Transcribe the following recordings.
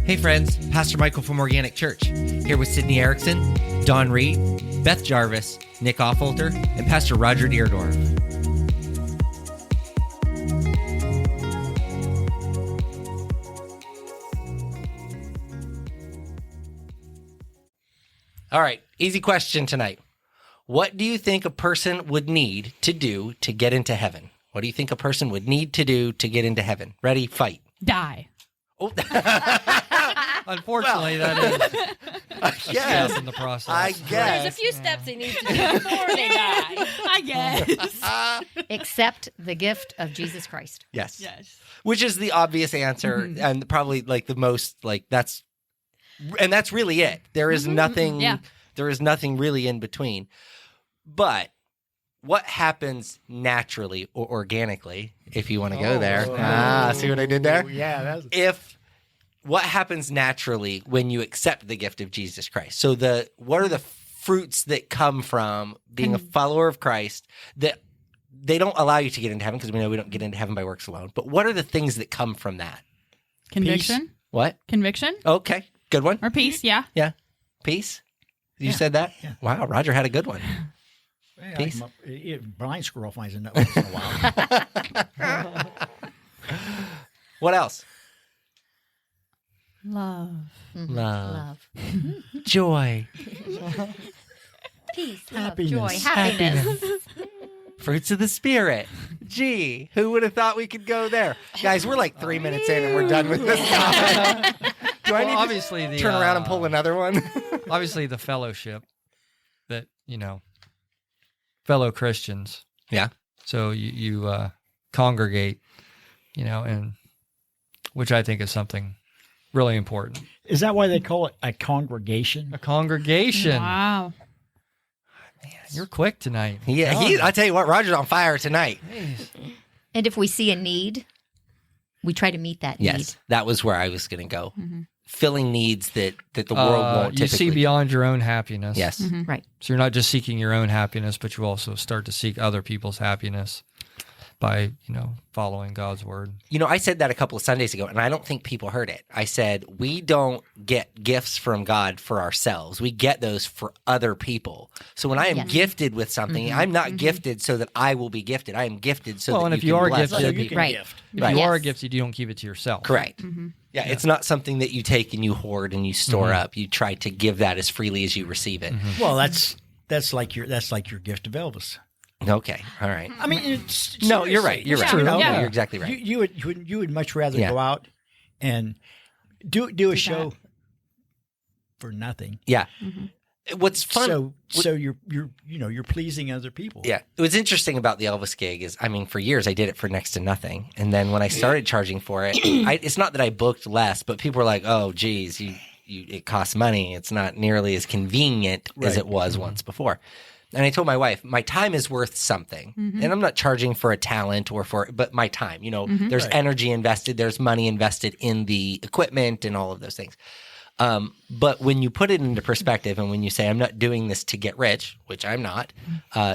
Hey friends, Pastor Michael from Organic Church, here with Sydney Erickson, Don Reed, Beth Jarvis, Nick Offolter, and Pastor Roger Deerdorf. All right, easy question tonight. What do you think a person would need to do to get into heaven? What do you think a person would need to do to get into heaven? Ready, fight. Die. Oh. Unfortunately, that is I guess. in the process. I There's a guess. few steps they need to do before they die. I guess. Accept the gift of Jesus Christ. Yes. Yes. Which is the obvious answer and probably like the most like that's really it. There is nothing Yeah. there is nothing really in between. But what happens naturally or organically, if you want to go there? See what I did there? Yeah, What happens naturally when you accept the gift of Jesus Christ? So what are the fruits that come from being a follower of Christ that they don't allow you to get into heaven, because we know we don't get into heaven by works alone. But what are the things that come from that? Conviction. What? Conviction. Okay. Good one. Or peace, yeah. Yeah. Peace. You said that? Yeah. Wow. Roger had a good one. yeah, Peace. Blind squirrel finds a nut once in a while. What else? Love. Love. Joy. Peace, love, Happiness. joy, happiness. Fruits of the Spirit. Gee, who would have thought we could go there? Guys, we're like 3 minutes in and we're done with this topic. Do I need obviously to the turn around and pull another one? obviously the fellowship that fellow Christians. Yeah. So you congregate, and which I think is something really important. Is that why they call it a congregation? A congregation. Wow. You're quick tonight. Yeah, I tell you what, Roger's on fire tonight. And if we see a need, we try to meet that need. Yes, that was where I was going to go. Filling needs that the world won't You typically. see beyond your own happiness. Yes. Right. So you're not just seeking your own happiness, but you also start to seek other people's happiness by, following God's word. I said that a couple of Sundays ago, and I don't think people heard it. I said, we don't get gifts from God for ourselves. We get those for other people. So when I am gifted with something, I'm not gifted so that I will be gifted. I am gifted so that and you if can you are bless gifted, other you people. can Right. gift. If Right. you are Yes. gifted, you don't keep it to yourself. Correct. Yeah, it's not something that you take and you hoard and you store up. You try to give that as freely as you receive it. Well, that's like your gift of Elvis. Okay, all right. I mean, it's No, you're right. seriously. You're right. true. No, Yeah. you're exactly right. You would much rather Yeah. go out and do a show for nothing. Yeah. What's fun? So you're pleasing other people. Yeah. What's interesting about the Elvis gig is, for years I did it for next to nothing. And then when I started charging for it, it's not that I booked less, but people were like, oh, geez, it costs money. It's not nearly as convenient as it was once before. And I told my wife, my time is worth something. And I'm not charging for a talent but my time. There's energy invested, there's money invested in the equipment and all of those things. But when you put it into perspective and when you say, I'm not doing this to get rich, which I'm not,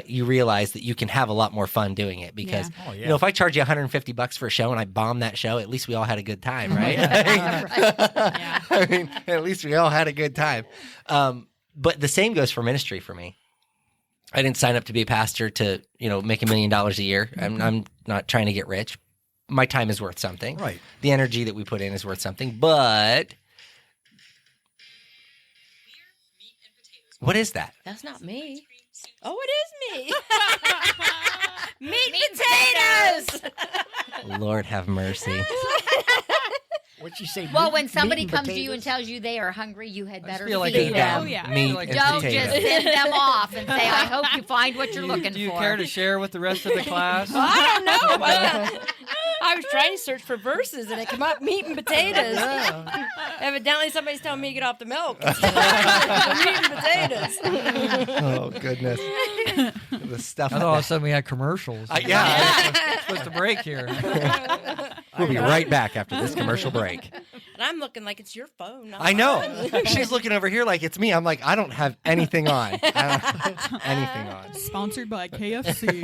you realize that you can have a lot more fun doing it because, if I charge you $150 for a show and I bomb that show, at least we all had a good time, right? At least we all had a good time. But the same goes for ministry for me. I didn't sign up to be a pastor to, make $1 million a year. I'm not trying to get rich. My time is worth something. Right. The energy that we put in is worth something. But what is that? That's not me. Oh, it is me. Meat potatoes. Lord have mercy. What'd you say? Well, meat- when somebody meat and comes to you and potatoes? tells you they are hungry, you had better feel like feed it's them. Oh, yeah. Meat Like and Don't potatoes. just send them off and say, I hope you find what you're looking Do you for. care to share with the rest of the class? I don't know. I was trying to search for verses and it came up meat and potatoes. Evidently, somebody's telling me to get off the milk. Meat and potatoes. Oh, goodness. The stuff. I thought all of a sudden we had commercials. Yeah. Supposed to break here. We'll be right back after this commercial break. And I'm looking like it's your phone. Not I know. mine. She's looking over here like it's me. I'm like, I don't have anything on. I don't have anything on. Sponsored by KFC.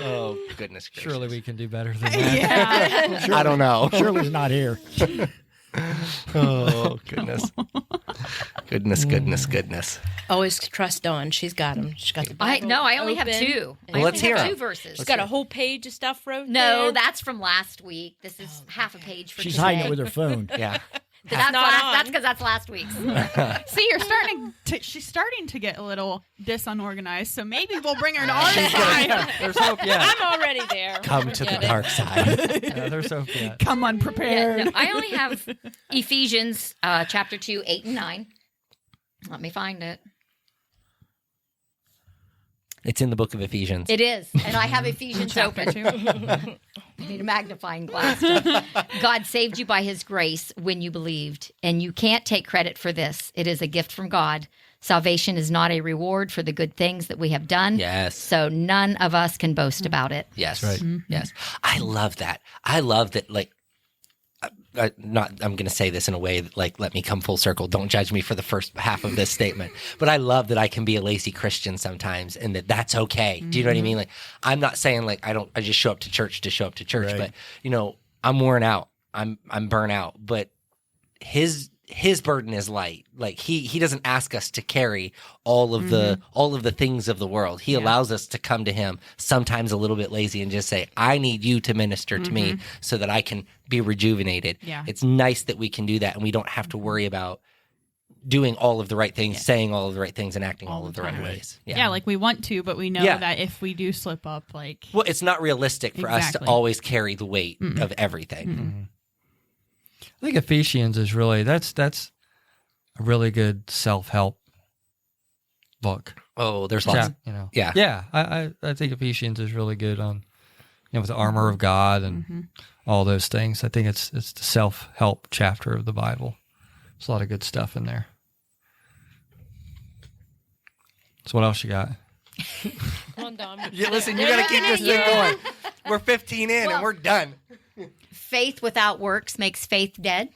Oh, goodness gracious. Surely we can do better than that. Yeah. I don't know. Shirley's not here. Oh, goodness. Goodness. Always trust Dawn. She's got them. She's got the Bible I only have open. 2. Well, I let's only hear have 'em. 2 verses. She's got a whole page of stuff wrote No, there. that's from last week. This is half a page for She's today. hiding it with her phone. Yeah. That's because that's last week's. See, she's starting to get a little disorganized, so maybe we'll bring her to our side. There's hope yet. I'm already there. Come to the dark side. There's hope yet. Come unprepared. Yeah, no, I only have Ephesians chapter 2, 8 and 9. Let me find it. It's in the book of Ephesians. It is. And I have Ephesians open. I need a magnifying glass. God saved you by his grace when you believed, and you can't take credit for this. It is a gift from God. Salvation is not a reward for the good things that we have done. Yes. So none of us can boast about it. Yes. Right. Yes. I love that. I love that, like, I'm going to say this in a way that, like, let me come full circle. Don't judge me for the first half of this statement. But I love that I can be a lazy Christian sometimes and that's okay. Do you know what I mean? Like, I'm not saying, like, I just show up to church to show up to church. Right. But, you know, I'm worn out. I'm burnt out. But his burden is light. Like, he doesn't ask us to carry all of the things of the world. He allows us to come to him, sometimes a little bit lazy, and just say, I need you to minister to me so that I can be rejuvenated. Yeah. It's nice that we can do that, and we don't have to worry about doing all of the right things, saying all of the right things, and acting all of the right ways. Yeah, like we want to, but we know Yeah. that if we do slip up, like Well, it's not realistic for us to Exactly. always carry the weight of everything. I think Ephesians is really that's a really good self-help book. Oh, there's lots. Yeah. Yeah. I think Ephesians is really good on with the armor of God and all those things. I think it's the self-help chapter of the Bible. There's a lot of good stuff in there. So what else you got? Come on, Dawn. Listen, you got to keep this thing going. We're 15 in and we're done. Faith without works makes faith dead.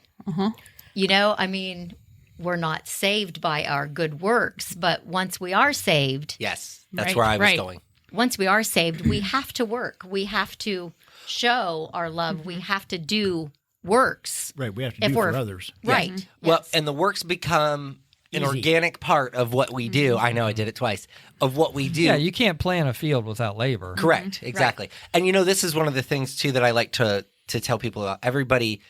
You know, I mean, we're not saved by our good works, but once we are saved, Yes, that's Right, where I was right. going. once we are saved, we have to work. We have to show our love. We have to do works. Right. We have to If do for we're- others. Right. Well, Yes. and the works become an Easy. organic part of what we do. I know I did it twice. Of what we do. Yeah, you can't plant a field without labor. Correct. Exactly. And you know, this is one of the things too that I like to tell people about. Everybody,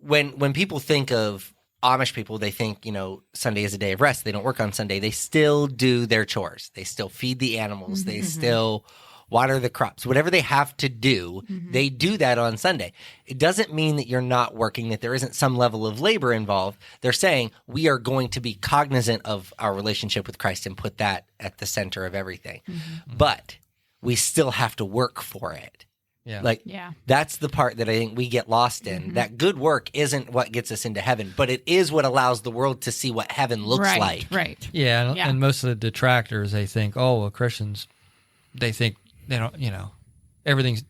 when people think of Amish people, they think, you know, Sunday is a day of rest. They don't work on Sunday. They still do their chores. They still feed the animals. They still water the crops. Whatever they have to do, they do that on Sunday. It doesn't mean that you're not working, that there isn't some level of labor involved. They're saying we are going to be cognizant of our relationship with Christ and put that at the center of everything. But we still have to work for it. Yeah. Like, Yeah. that's the part that I think we get lost in. That good work isn't what gets us into heaven, but it is what allows the world to see what heaven looks right, like. Right. Yeah, Yeah. and most of the detractors, they think, oh, well, Christians, they think they don't, you know, everything's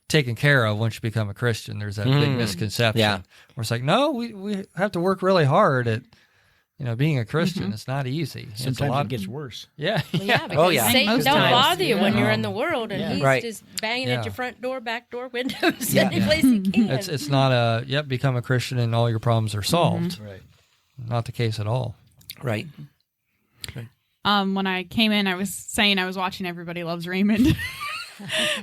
taken care of once you become a Christian. There's that big misconception. Yeah. Where it's like, no, we have to work really hard at, you know, being a Christian. It's not easy. It's a Sometimes lot. it gets worse. Yeah. Yeah, because Oh, yeah. Satan Most don't times. bother you when Yeah. you're in the world, and Yeah. he's Right. just banging Yeah. at your front door, back door, windows, Yeah. any place he can. It's not a, yep, become a Christian and all your problems are solved. Right. Not the case at all. Right. When I came in, I was saying I was watching Everybody Loves Raymond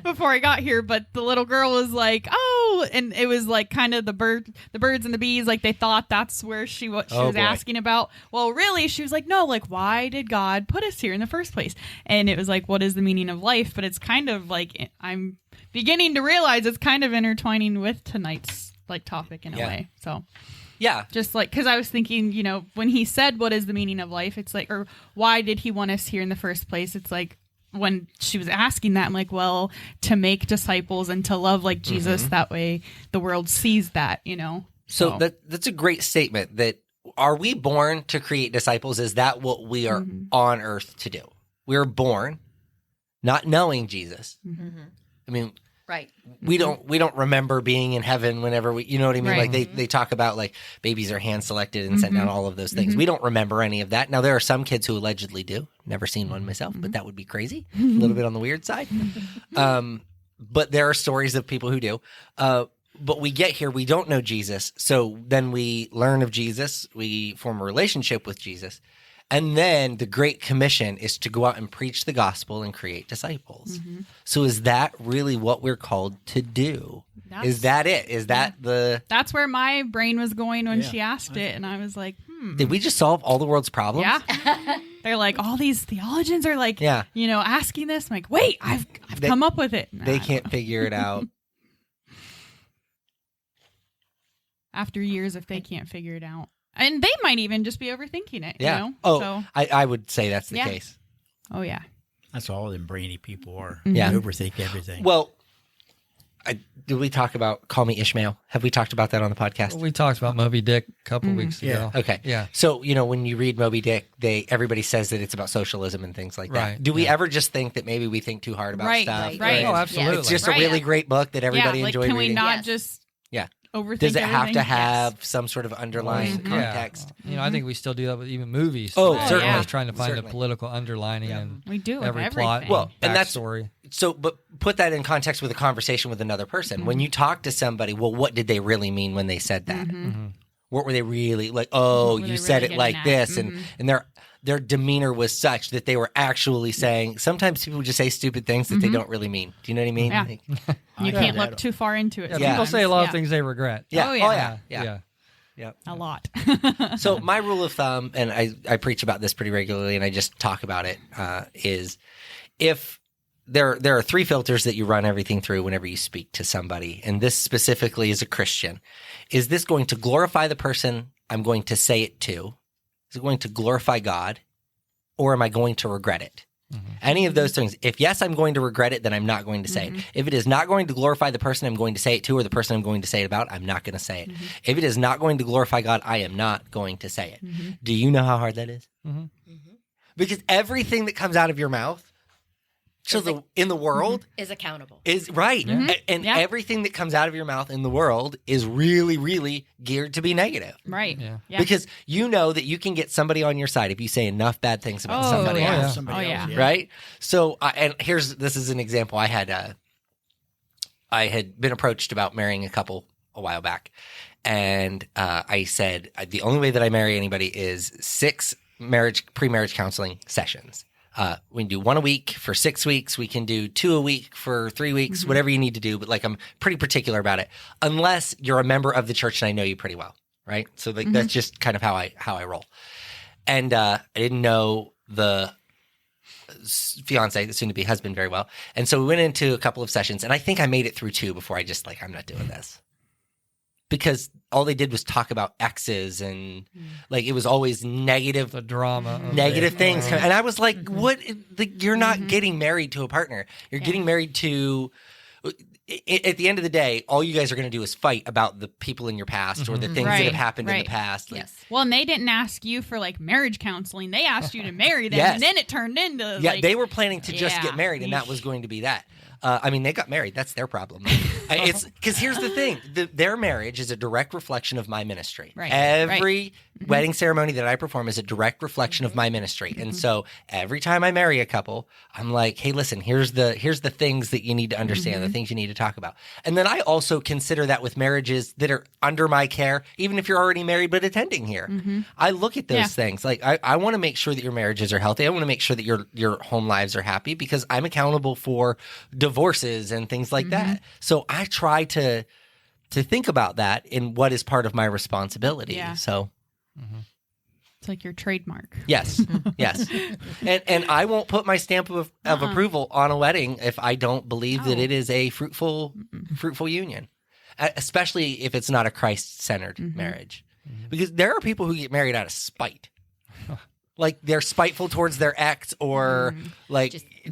before I got here, but the little girl was like, "Oh," and it was like kind of the birds and the bees. Like they thought that's where she was Oh, boy. asking about. Well, really, she was like, "No, like why did God put us here in the first place?" And it was like, "What is the meaning of life?" But it's kind of like I'm beginning to realize it's kind of intertwining with tonight's like topic in a Yeah. way. So. Yeah. Just like, because I was thinking, you know, when he said, what is the meaning of life? It's like, or why did he want us here in the first place? It's like, when she was asking that, I'm like, well, to make disciples and to love like Jesus. That way the world sees that, you know? So that's a great statement. That are we born to create disciples? Is that what we are on earth to do? We are born not knowing Jesus. I mean, Right. we don't remember being in heaven whenever we, you know what I mean? Right. Like they talk about like babies are hand selected and sent down, all of those things. We don't remember any of that. Now there are some kids who allegedly do. Never seen one myself, but that would be crazy. A little bit on the weird side. but there are stories of people who do. But we get here, we don't know Jesus. So then we learn of Jesus. We form a relationship with Jesus. And then the Great Commission is to go out and preach the gospel and create disciples. So is that really what we're called to do? Is that it? Is that the... That's where my brain was going when she asked it. And I was like, Did we just solve all the world's problems? Yeah. They're like, all these theologians are like, asking this. I'm like, wait, I've come up with it. They can't figure it out. After years, if they can't figure it out. And they might even just be overthinking it, Yeah. you know? Oh, So, I would say that's the case. oh, yeah. That's all them brainy people are. Yeah. They overthink everything. Well, did we talk about Call Me Ishmael? Have we talked about that on the podcast? We talked about Moby Dick a couple weeks ago. Okay. Yeah. So, when you read Moby Dick, everybody says that it's about socialism and things like that. Right. Do we ever just think that maybe we think too hard about stuff? Right. Oh, absolutely. It's just a really great book that everybody enjoyed can reading. we not just overthink Does it have everything? to have some sort of underlying context? I think we still do that with even movies. Oh, today. certainly. Always trying to find Certainly. a political underlining and We do with every everything. plot. Well, and that's- backstory. So, but put that in context with a conversation with another person. When you talk to somebody, well, what did they really mean when they said that? What were they really like? Oh, What were you they said really it like getting at? this, and their demeanor was such that they were actually saying. Sometimes people just say stupid things that they don't really mean. Do you know what I mean? Yeah. Like, You can't look too far into it. Yeah, Yeah. people say a lot of Yeah. things they regret. yeah. Oh, Oh, yeah. yeah. A lot. So my rule of thumb, and I preach about this pretty regularly, and I just talk about it, is if there are 3 filters that you run everything through whenever you speak to somebody, and this specifically is a Christian. Is this going to glorify the person I'm going to say it to? Is it going to glorify God? Or am I going to regret it? Any of those things. If yes, I'm going to regret it, then I'm not going to say it. If it is not going to glorify the person I'm going to say it to or the person I'm going to say it about, I'm not going to say it. If it is not going to glorify God, I am not going to say it. Do you know how hard that is? Because everything that comes out of your mouth in the world Is accountable. is right. And everything that comes out of your mouth in the world is really, really geared to be negative. Right. Yeah. Because you know that you can get somebody on your side if you say enough bad things about somebody yeah. else. Somebody else, Right? So, and this is an example. I had been approached about marrying a couple a while back. And I said, the only way that I marry anybody is 6 pre-marriage counseling sessions. We can do 1 a week for 6 weeks. We can do 2 a week for 3 weeks, whatever you need to do. But I'm pretty particular about it, unless you're a member of the church and I know you pretty well, right? So that's just kind of how I roll. And I didn't know the fiance, the soon-to-be husband, very well. And so we went into a couple of sessions, and I think I made it through 2 before I just I'm not doing this. Because all they did was talk about exes and it was always negative, The drama. of negative it. things. And I was like, what? You're not getting married to a partner. You're getting married to, at the end of the day, all you guys are going to do is fight about the people in your past or the things that have happened in the past. Yes. Well, and they didn't ask you for marriage counseling. They asked you to marry them, Yes. and then it turned into They were planning to just Yeah. get married, and that was going to be that. They got married. That's their problem. It's because here's the thing: their marriage is a direct reflection of my ministry. Right. Every wedding ceremony that I perform is a direct reflection of my ministry, and so every time I marry a couple, I'm like, "Hey, listen, here's the things that you need to understand, the things you need to talk about." And then I also consider that with marriages that are under my care, even if you're already married but attending here. I look at those things. I want to make sure that your marriages are healthy. I want to make sure that your home lives are happy because I'm accountable for divorces and things like that. So I try to think about that in what is part of my responsibility. Yeah. So it's like your trademark. yes, yes. And I won't put my stamp of approval on a wedding if I don't believe that it is a fruitful union, especially if it's not a Christ-centered marriage. Because there are people who get married out of spite. They're spiteful towards their ex or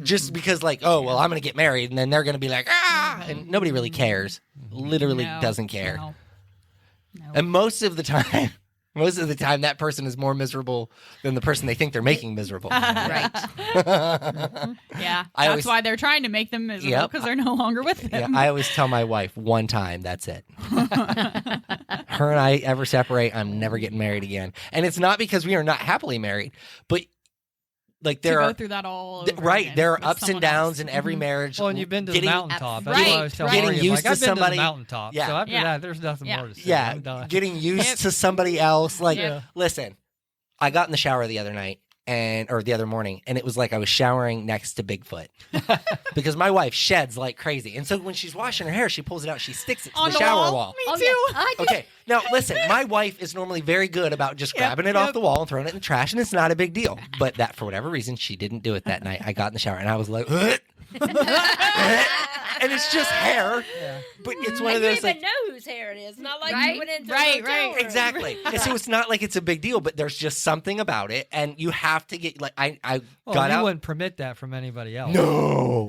just because oh, well, I'm going to get married and then they're going to be like, ah, and nobody really cares. Literally doesn't care. No. And most of the time that person is more miserable than the person they think they're making miserable. Right. Yeah. I That's always- why they're trying to make them miserable Yep. because they're no longer with Yeah, them. I always tell my wife, one time, that's it. Her and I ever separate, I'm never getting married again. And it's not because we are not happily married, but like to there go are through that all over right. again There are with ups and someone downs else. in every marriage. Well, and you've been to the Getting- mountaintop. That's right, what I was telling getting Maureen. used Like, I've to been somebody- to the mountaintop. Yeah. So after Yeah. that, there's nothing Yeah. more to say. Yeah, I'm done. getting used Yep. to somebody else. Like, Yeah. listen, I got in the shower the other night or the other morning, and it was like I was showering next to Bigfoot because my wife sheds like crazy, and so when she's washing her hair, she pulls it out, she sticks it to On the shower wall. Me Oh, too. yeah. I do. Okay, now listen, my wife is normally very good about just grabbing it off the wall and throwing it in the trash, and it's not a big deal. But that, for whatever reason, she didn't do it that night. I got in the shower, and I was like, and it's just hair, but it's one And of you those even like. know whose hair it is. Not like Right? you went into Right, a hotel right. room. Exactly. And so it's not like it's a big deal, but there's just something about it, and you have to get like I Well, got you out. wouldn't permit that from anybody else. No.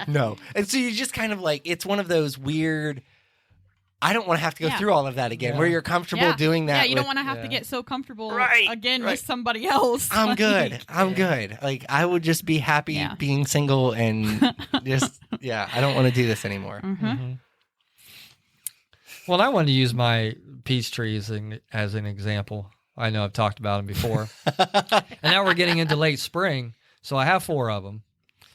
No. And so you just kind of like it's one of those weird. I don't want to have to go Yeah. through all of that again. Yeah. Where you're comfortable Yeah. doing that. Yeah, you don't with- want to have to Yeah. get so comfortable Right, again right. with somebody else. I'm Like, good. I'm good. Like I would just be happy Yeah. being single and just I don't want to do this anymore. Mhm. Well, I wanted to use my peach trees as an example. I know I've talked about them before. And now we're getting into late spring, so I have 4 of them.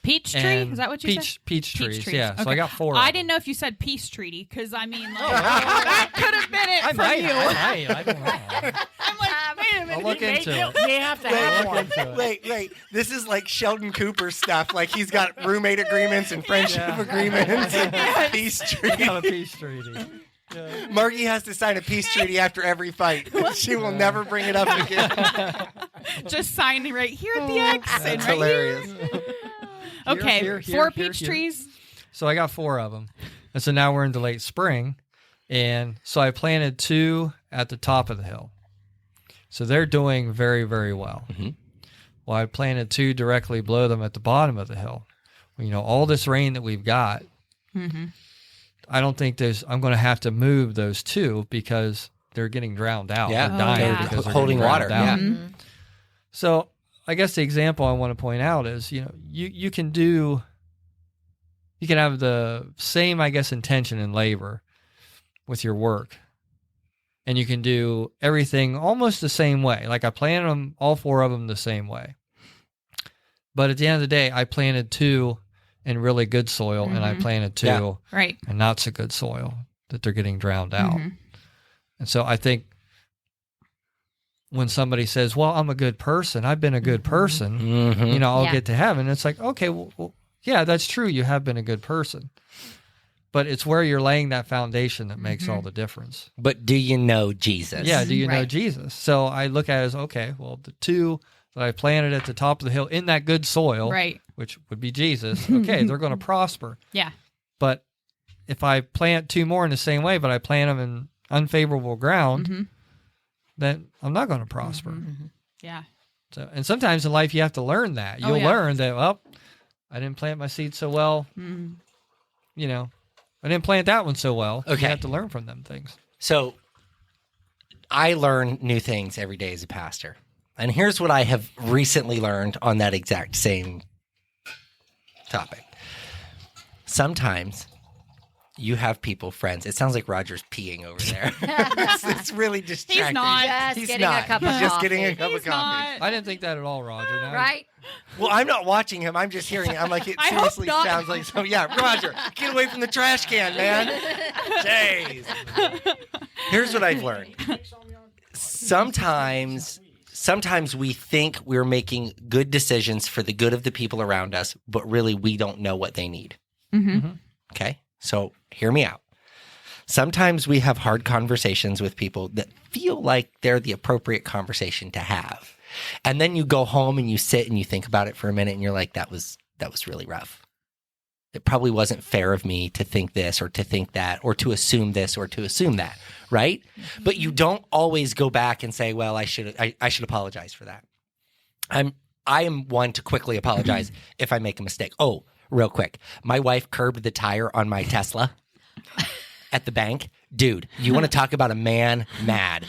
Peach tree? And Is that what you said? Peach trees, trees. yeah. So Okay. I got 4 of I them. didn't know if you said peace treaty because I mean, like, that could have been it I from might. you. I don't know. I'm like, wait a minute. I'll look into it. You have to have Look one. into it. Wait. This is like Sheldon Cooper stuff. Like he's got roommate agreements and friendship Yeah. agreements and peace I treaty. got a peach treaty. Yeah. Margie has to sign a peace treaty after every fight. She will never bring it up again. Just signing right here at the exit. That's right hilarious. Here. Okay, Here, 4 here, peach here. trees. So I got 4 of them. And so now we're into late spring. And so I planted 2 at the top of the hill. So they're doing very, very well. Mhm. Well, I planted 2 directly below them at the bottom of the hill. Well, all this rain that we've got, I don't think I'm going to have to move those 2 because they're getting drowned out. Yeah. They're dying yeah. because they're Holding getting water, drowned out. yeah. Mm-hmm. So I guess the example I want to point out is, you can have the same, I guess, intention and labor with your work. And you can do everything almost the same way. Like I planted them, all 4 of them the same way. But at the end of the day, I planted 2 in really good soil and I planted 2 Yeah. Right. in not so good soil that they're getting drowned out. Mhm. And so I think when somebody says, well, I'm a good person, I've been a good person, Mhm. I'll Yeah. get to heaven. It's like, okay, well, yeah, that's true. You have been a good person. But it's where you're laying that foundation that makes all the difference. But do you know Jesus? Yeah, do you know Right. Jesus? So I look at it as, okay, well, the 2 that I planted at the top of the hill in that good soil, Right. which would be Jesus, okay, they're going to prosper. Yeah. But if I plant 2 more in the same way, but I plant them in unfavorable ground, Mhm. then I'm not going to prosper. Yeah. So, and sometimes in life you have to learn that. You'll yeah. learn that, well, I didn't plant my seed so well. Mhm. I didn't plant that one so well. Okay. You have to learn from them things. So I learn new things every day as a pastor. And here's what I have recently learned on that exact same topic. Sometimes you have people, friends. It sounds like Roger's peeing over there. it's really distracting. not. Just He's getting not. a cup of He's just coffee. getting a cup He's of coffee. not. I didn't think that at all, Roger. Now, Right? Well, I'm not watching him. I'm just hearing it. I'm like, it I hope seriously not. sounds like so. Yeah, Roger, get away from the trash can, man. Jeez. Here's what I've learned. Sometimes we think we're making good decisions for the good of the people around us, but really we don't know what they need. Okay? So hear me out. Sometimes we have hard conversations with people that feel like they're the appropriate conversation to have. And then you go home and you sit and you think about it for a minute and you're like, that was really rough. It probably wasn't fair of me to think this or to think that or to assume this or to assume that, right? But you don't always go back and say, well, I should apologize for that. I am one to quickly apologize if I make a mistake. Oh, real quick. My wife curbed the tire on my Tesla at the bank. Dude, you want to talk about a man mad.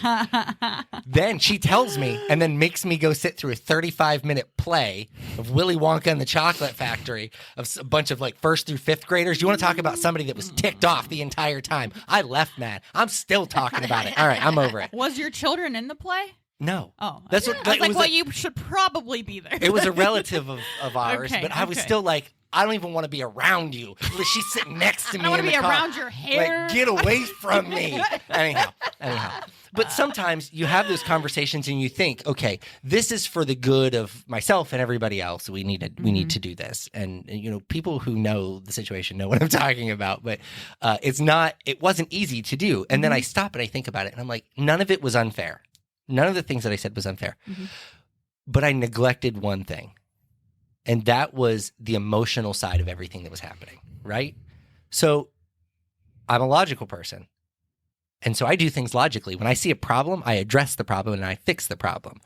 Then she tells me and then makes me go sit through a 35-minute play of Willy Wonka and the Chocolate Factory of a bunch of like 1st through 5th graders. You want to talk about somebody that was ticked off the entire time. I left mad. I'm still talking about it. All right, I'm over it. Was your children in the play? No. Oh, That's okay. what- I that was like, was well, a- you should probably be there. It was a relative of ours, Okay, but I was okay. still like, I don't even want to be around you. She's sitting next to me. I want in to the be car. around your hair. Like, get away from me. Anyhow. But sometimes you have those conversations and you think, okay, this is for the good of myself and everybody else. We need to do this. And you know, people who know the situation know what I'm talking about. But it wasn't easy to do. And then I stop and I think about it, and I'm like, none of it was unfair. None of the things that I said was unfair. But I neglected one thing. And that was the emotional side of everything that was happening, right? So I'm a logical person. And so I do things logically. When I see a problem, I address the problem and I fix the problem.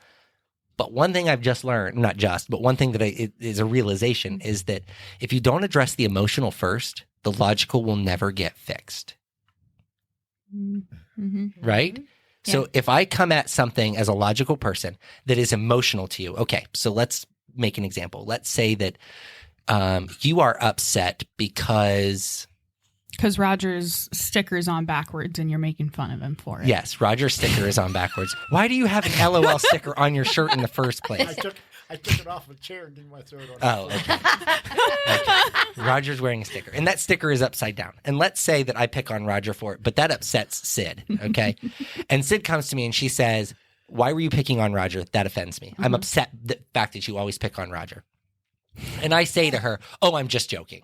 But one thing I've just learned, not just, but one thing that it is a realization is that if you don't address the emotional first, the logical will never get fixed. Right? So if I come at something as a logical person that is emotional to you, okay, so let's make an example. Let's say that you are upset because Roger's sticker's on backwards and you're making fun of him for it. yes, Roger's sticker is on backwards. Why do you have an LOL sticker on your shirt in the first place? I took it off a chair and didn't want to throw it on. Oh, okay. Roger's wearing a sticker, and that sticker is upside down. And let's say that I pick on Roger for it, but that upsets Sid, okay? And Sid comes to me and she says, why were you picking on Roger? That offends me. I'm upset the fact that you always pick on Roger. And I say to her, oh, I'm just joking.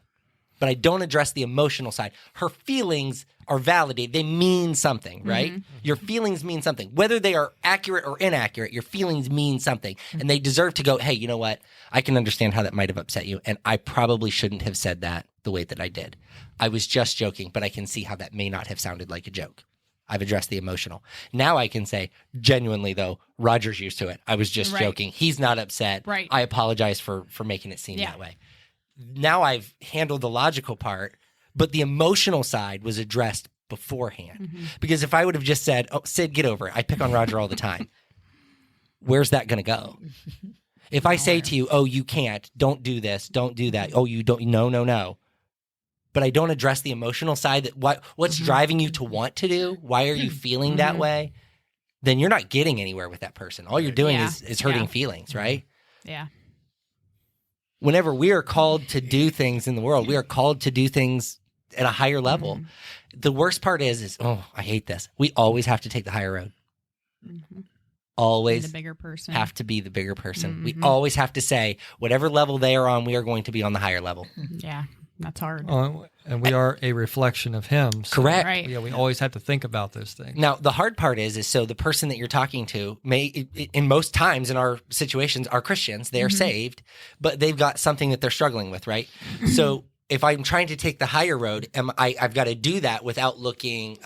But I don't address the emotional side. Her feelings are validated. They mean something, right? Your feelings mean something. Whether they are accurate or inaccurate, your feelings mean something. And they deserve to go, hey, you know what? I can understand how that might have upset you. And I probably shouldn't have said that the way that I did. I was just joking, but I can see how that may not have sounded like a joke. I've addressed the emotional. Now I can say, genuinely though, Roger's used to it. I was just joking. He's not upset. Right. I apologize for making it seem that way. Now I've handled the logical part, but the emotional side was addressed beforehand. Because if I would have just said, oh, Sid, get over it. I pick on Roger all the time. Where's that going to go? If I say to you, oh, you can't, don't do this, don't do that. Oh, you don't, no. But I don't address the emotional side, that what's driving you to want to do? Why are you feeling that way? Then you're not getting anywhere with that person. All you're doing is hurting feelings, right? Yeah. Whenever we are called to do things in the world, we are called to do things at a higher level. The worst part is, oh, I hate this. We always have to take the higher road. Always the bigger person. have to be the bigger person. We always have to say, whatever level they are on, we are going to be on the higher level. Yeah, that's hard. And we are a reflection of him. So, Correct. Right. Yeah, we always have to think about those things. Now, the hard part is so the person that you're talking to may, in most times in our situations, are Christians. They are saved, but they've got something that they're struggling with, right? So if I'm trying to take the higher road, I've got to do that without looking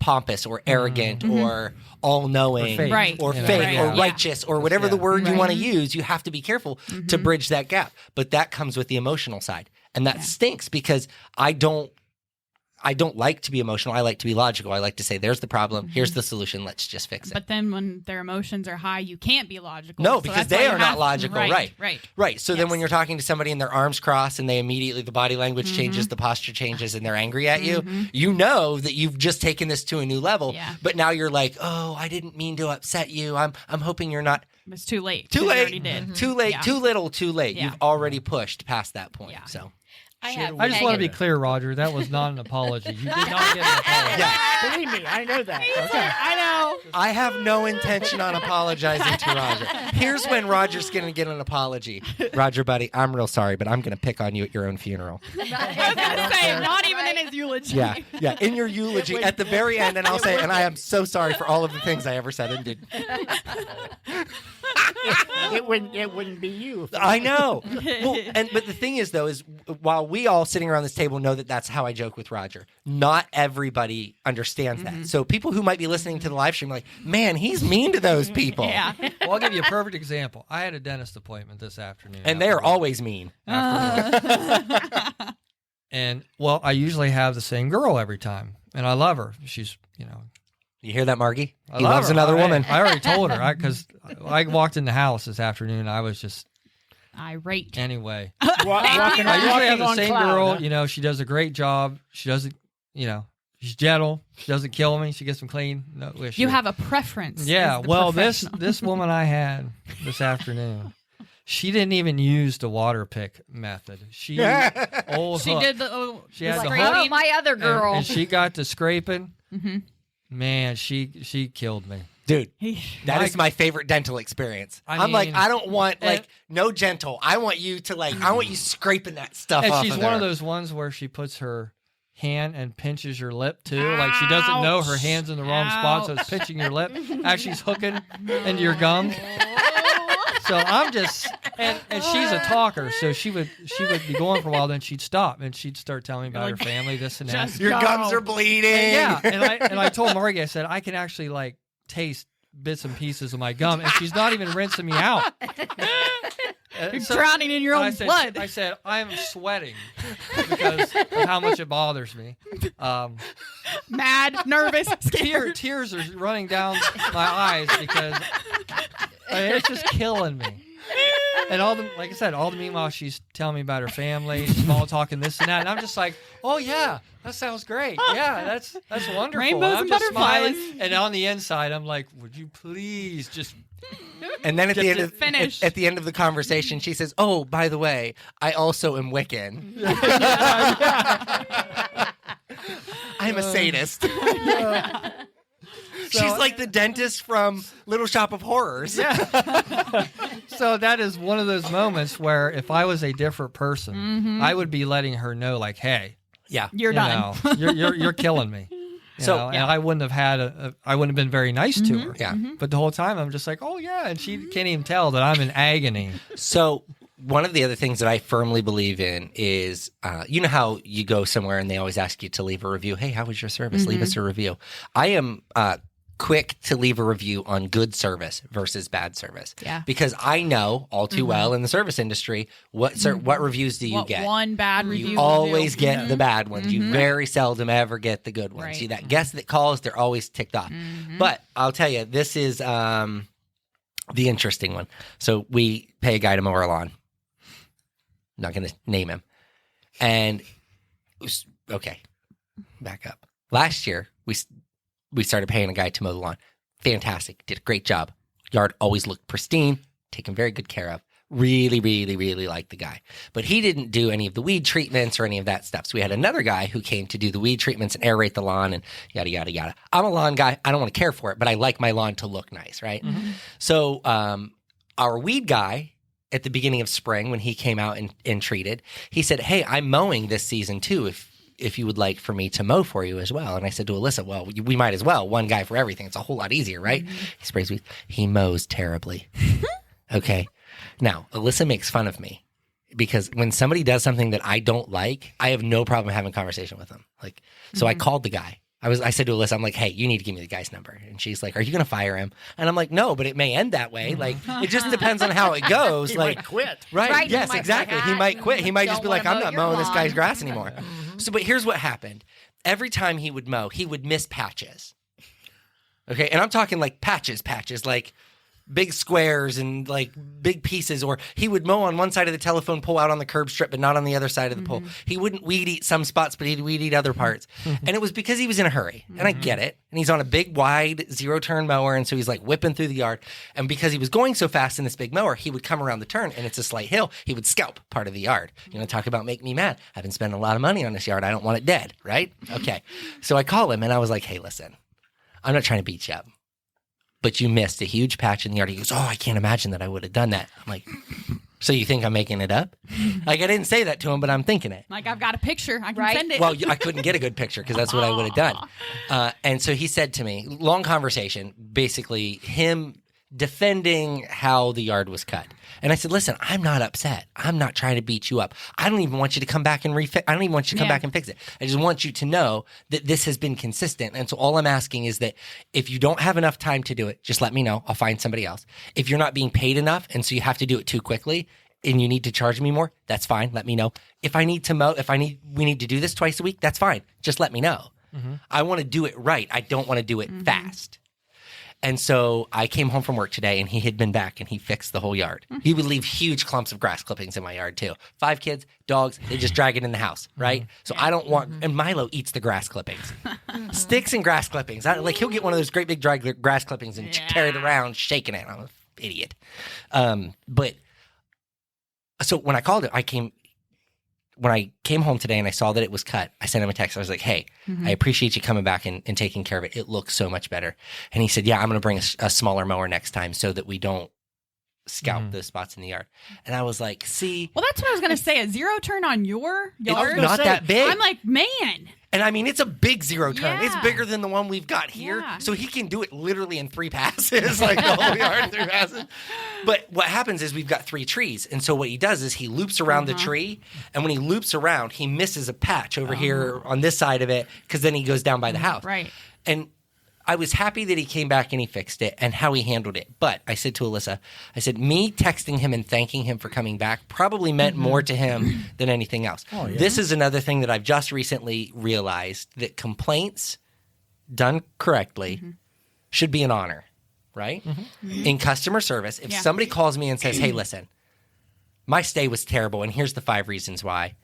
pompous or arrogant or all-knowing Or fake. Right. or You know, fake or yeah. righteous or whatever the word you want to use. You have to be careful to bridge that gap. But that comes with the emotional side. And that stinks because I don't like to be emotional. I like to be logical. I like to say, there's the problem. Here's the solution. Let's just fix it. But then when their emotions are high, you can't be logical. No, So because that's why they you are not have- logical. Right. Right. So then when you're talking to somebody and their arms cross and they immediately, the body language changes, the posture changes, and they're angry at you, you know that you've just taken this to a new level. Yeah. But now you're like, oh, I didn't mean to upset you. I'm hoping you're not. It's too late. Too 'cause you late. already did. Too late. Yeah. Too little. Too late. Yeah. You've already pushed past that point. Yeah. So. I I just want to be clear, Roger. That was not an apology. You did not get an apology. Yeah. Believe me, I know that. I know. I have no intention on apologizing to Roger. Here's when Roger's going to get an apology. Roger, buddy, I'm real sorry, but I'm going to pick on you at your own funeral. I was going to say, not even in his eulogy. Yeah, in your eulogy at the very end, and I'll say, and I am so sorry for all of the things I ever said and did. It wouldn't be you. I know. Well, but the thing is, though, is while we all sitting around this table know that that's how I joke with Roger, not everybody understands that. So people who might be listening to the live stream are like, man, he's mean to those people. Yeah. Well, I'll give you a perfect example. I had a dentist appointment this afternoon. And they're always mean. And, well, I usually have the same girl every time. And I love her. She's, You hear that, Margie? I He love loves her. another woman. I already told her because I walked in the house this afternoon. I was just Irate. anyway. Walking I usually have the on same cloud, girl. huh? She does a great job. She doesn't. She's gentle. She doesn't kill me. She gets them clean. No issue. You have a preference. Yeah. as the Well, professional. this woman I had this afternoon, she didn't even use the water pick method. She She hook. did the She had the scraping. hook. Oh, my other girl. And she got to scraping. Man, she killed me. Dude, that My- is my favorite dental experience. I I'm like, mean, I don't want and- no gentle. I want you to I want you scraping that stuff And off she's of one of there. those ones where she puts her hand and pinches your lip too. Like she doesn't know her hand's in the wrong spot, so it's pinching your lip as she's hooking into your gum. So I'm just and she's a talker, so she would be going for a while, then she'd stop and she'd start telling me about her family, this and that. Just Your gums are bleeding. Yeah, and I told Margie, I said I can actually taste bits and pieces of my gum, and she's not even rinsing me out. You're drowning in your own blood. I said I'm sweating because of how much it bothers me. Mad, nervous, scared. Tears are running down my eyes because it's just killing me. And like I said, all the meanwhile she's telling me about her family, small talking this and that, and I'm just like, oh yeah, that sounds great. Yeah, that's wonderful. Rainbows I'm and just butterflies. smiling, and on the inside, I'm like, would you please just And then at the end of finish. at the end of the conversation, she says, "Oh, by the way, I also am Wiccan. I'm a sadist." She's like the dentist from Little Shop of Horrors. So that is one of those moments where if I was a different person, I would be letting her know, like, hey, Yeah. You're done. you're killing me. And I wouldn't have had I wouldn't have been very nice to her. Yeah. But the whole time I'm just like, oh yeah, and she can't even tell that I'm in agony. So one of the other things that I firmly believe in is, you know how you go somewhere and they always ask you to leave a review. Hey, how was your service? Leave us a review. I am quick to leave a review on good service versus bad service. Yeah. Because I know all too well in the service industry what reviews do you What get? one bad review You will always do. get the bad ones. You very seldom ever get the good ones. Right. See that guest that calls, they're always ticked off. But I'll tell you, this is the interesting one. So we pay a guy to mow our lawn. I'm not going to name him. And okay, back up. Last year we started paying a guy to mow the lawn. Fantastic. Did a great job. Yard always looked pristine, taken very good care of. Really, really, really liked the guy. But he didn't do any of the weed treatments or any of that stuff. So we had another guy who came to do the weed treatments and aerate the lawn and yada, yada, yada. I'm a lawn guy. I don't want to care for it, but I like my lawn to look nice, right? So our weed guy, at the beginning of spring when he came out and treated, he said, hey, I'm mowing this season too if you would like for me to mow for you as well. And I said to Alyssa, well, we might as well. One guy for everything. It's a whole lot easier, right? He sprays weed. He mows terribly. Okay. Now, Alyssa makes fun of me because when somebody does something that I don't like, I have no problem having a conversation with them. So I called the guy. I said to Alyssa, I'm like, hey, you need to give me the guy's number. And she's like, are you going to fire him? And I'm like, no, but it may end that way. It just depends on how it goes. He might quit. Right. He Yes, might exactly. say, He might quit. He might just don't be like, wanna I'm mow not your mowing this guy's lawn. grass anymore. So, but here's what happened. Every time he would mow, he would miss patches. Okay. And I'm talking like patches, like big squares and like big pieces, or he would mow on one side of the telephone pole out on the curb strip, but not on the other side of the pole. He wouldn't weed eat some spots, but he'd weed eat other parts. And it was because he was in a hurry. And I get it. And he's on a big, wide, zero-turn mower. And so he's like whipping through the yard. And because he was going so fast in this big mower, he would come around the turn and it's a slight hill. He would scalp part of the yard. You know, talk about make me mad. I've been spending a lot of money on this yard. I don't want it dead, right? Okay. So I call him and I was like, hey, listen, I'm not trying to beat you up, but you missed a huge patch in the yard. He goes, oh, I can't imagine that I would have done that. I'm like, so you think I'm making it up? I didn't say that to him, but I'm thinking it. Like, I've got a picture. I can Right. send it. Well, I couldn't get a good picture because that's what I would have done. And so he said to me, long conversation, basically him defending how the yard was cut. And I said, listen, I'm not upset. I'm not trying to beat you up. I don't even want you to come back and I don't even want you to come back and fix it. I just want you to know that this has been consistent. And so all I'm asking is that if you don't have enough time to do it, just let me know. I'll find somebody else. If you're not being paid enough and so you have to do it too quickly and you need to charge me more, that's fine. Let me know. If I need to mow, we need to do this twice a week, that's fine. Just let me know. I want to do it right. I don't want to do it fast. And so I came home from work today, and he had been back, and he fixed the whole yard. He would leave huge clumps of grass clippings in my yard, too. 5 kids, dogs, they just drag it in the house, right? So I don't want, and Milo eats the grass clippings. Sticks and grass clippings. He'll get one of those great big dry grass clippings and carry it around, shaking it. I'm an idiot. But so when I called it, when I came home today and I saw that it was cut, I sent him a text. I was like, hey, I appreciate you coming back and taking care of it. It looks so much better. And he said, yeah, I'm going to bring a smaller mower next time so that we don't scalp those spots in the yard. And I was like, see. Well, that's what I was going to say. A 0 turn on your yard? It's not that big. I'm like, man. And I mean, it's a big 0 turn. Yeah. It's bigger than the one we've got here. Yeah. So he can do it literally in 3 passes, like the whole yard in 3 passes. But what happens is we've got 3 trees. And so what he does is he loops around the tree. And when he loops around, he misses a patch over here on this side of it because then he goes down by the house. Right. And I was happy that he came back and he fixed it and how he handled it. But I said to Alyssa, I said, me texting him and thanking him for coming back probably meant more to him than anything else. Oh, yeah. This is another thing that I've just recently realized, that complaints done correctly should be an honor, right? In customer service, if somebody calls me and says, hey, listen, my stay was terrible and here's the 5 reasons why,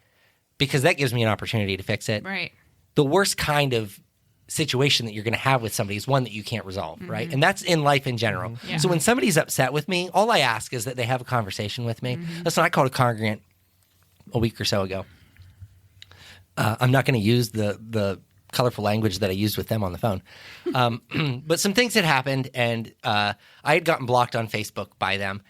because that gives me an opportunity to fix it. Right. The worst kind of situation that you're going to have with somebody is one that you can't resolve, right? And that's in life in general. Yeah. So when somebody's upset with me, all I ask is that they have a conversation with me. Listen, I called a congregant a week or so ago. I'm not going to use the colorful language that I used with them on the phone. But some things had happened, and I had gotten blocked on Facebook by them.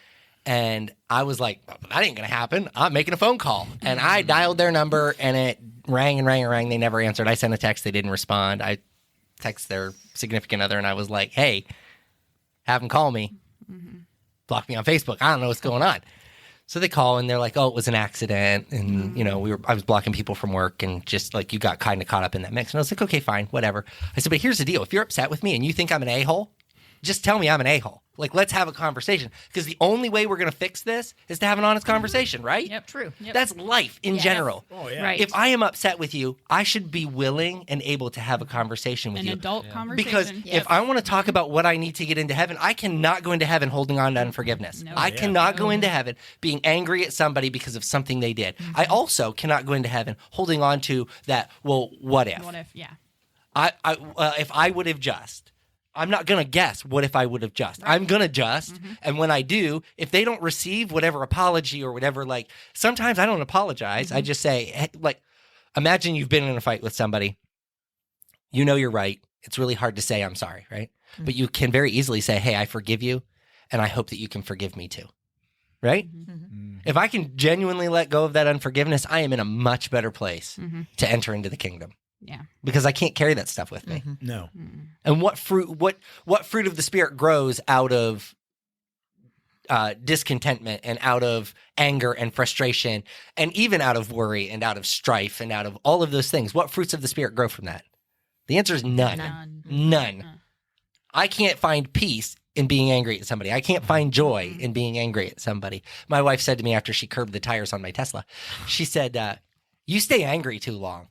And I was like, well, that ain't going to happen. I'm making a phone call. And I dialed their number, and it rang and rang and rang. They never answered. I sent a text. They didn't respond. I texted their significant other, and I was like, hey, have them call me. Block me on Facebook. I don't know what's going on. So they call, and they're like, oh, it was an accident. And, you know, I was blocking people from work, and just like you got kind of caught up in that mix. And I was like, okay, fine, whatever. I said, but here's the deal. If you're upset with me and you think I'm an a-hole, just tell me I'm an a-hole. Like, let's have a conversation. Because the only way we're going to fix this is to have an honest conversation, right? Yep. True. Yep. That's life in general. Oh, yeah. Right. If I am upset with you, I should be willing and able to have a conversation with An you. adult conversation. Because if I want to talk about what I need to get into heaven, I cannot go into heaven holding on to unforgiveness. No. I cannot go into heaven being angry at somebody because of something they did. I also cannot go into heaven holding on to that, well, what if? What if, yeah. If I would have just. I'm not going to guess what if I would have just. I'm going to just. And when I do, if they don't receive whatever apology or whatever, like, sometimes I don't apologize. I just say, hey, like, imagine you've been in a fight with somebody. You know you're right. It's really hard to say I'm sorry, right? But you can very easily say, hey, I forgive you, and I hope that you can forgive me too, right? If I can genuinely let go of that unforgiveness, I am in a much better place to enter into the kingdom. Yeah. Because I can't carry that stuff with me. No. And what fruit of the Spirit grows out of discontentment and out of anger and frustration and even out of worry and out of strife and out of all of those things? What fruits of the Spirit grow from that? The answer is none. None. I can't find peace in being angry at somebody. I can't find joy in being angry at somebody. My wife said to me after she curbed the tires on my Tesla, she said, you stay angry too long.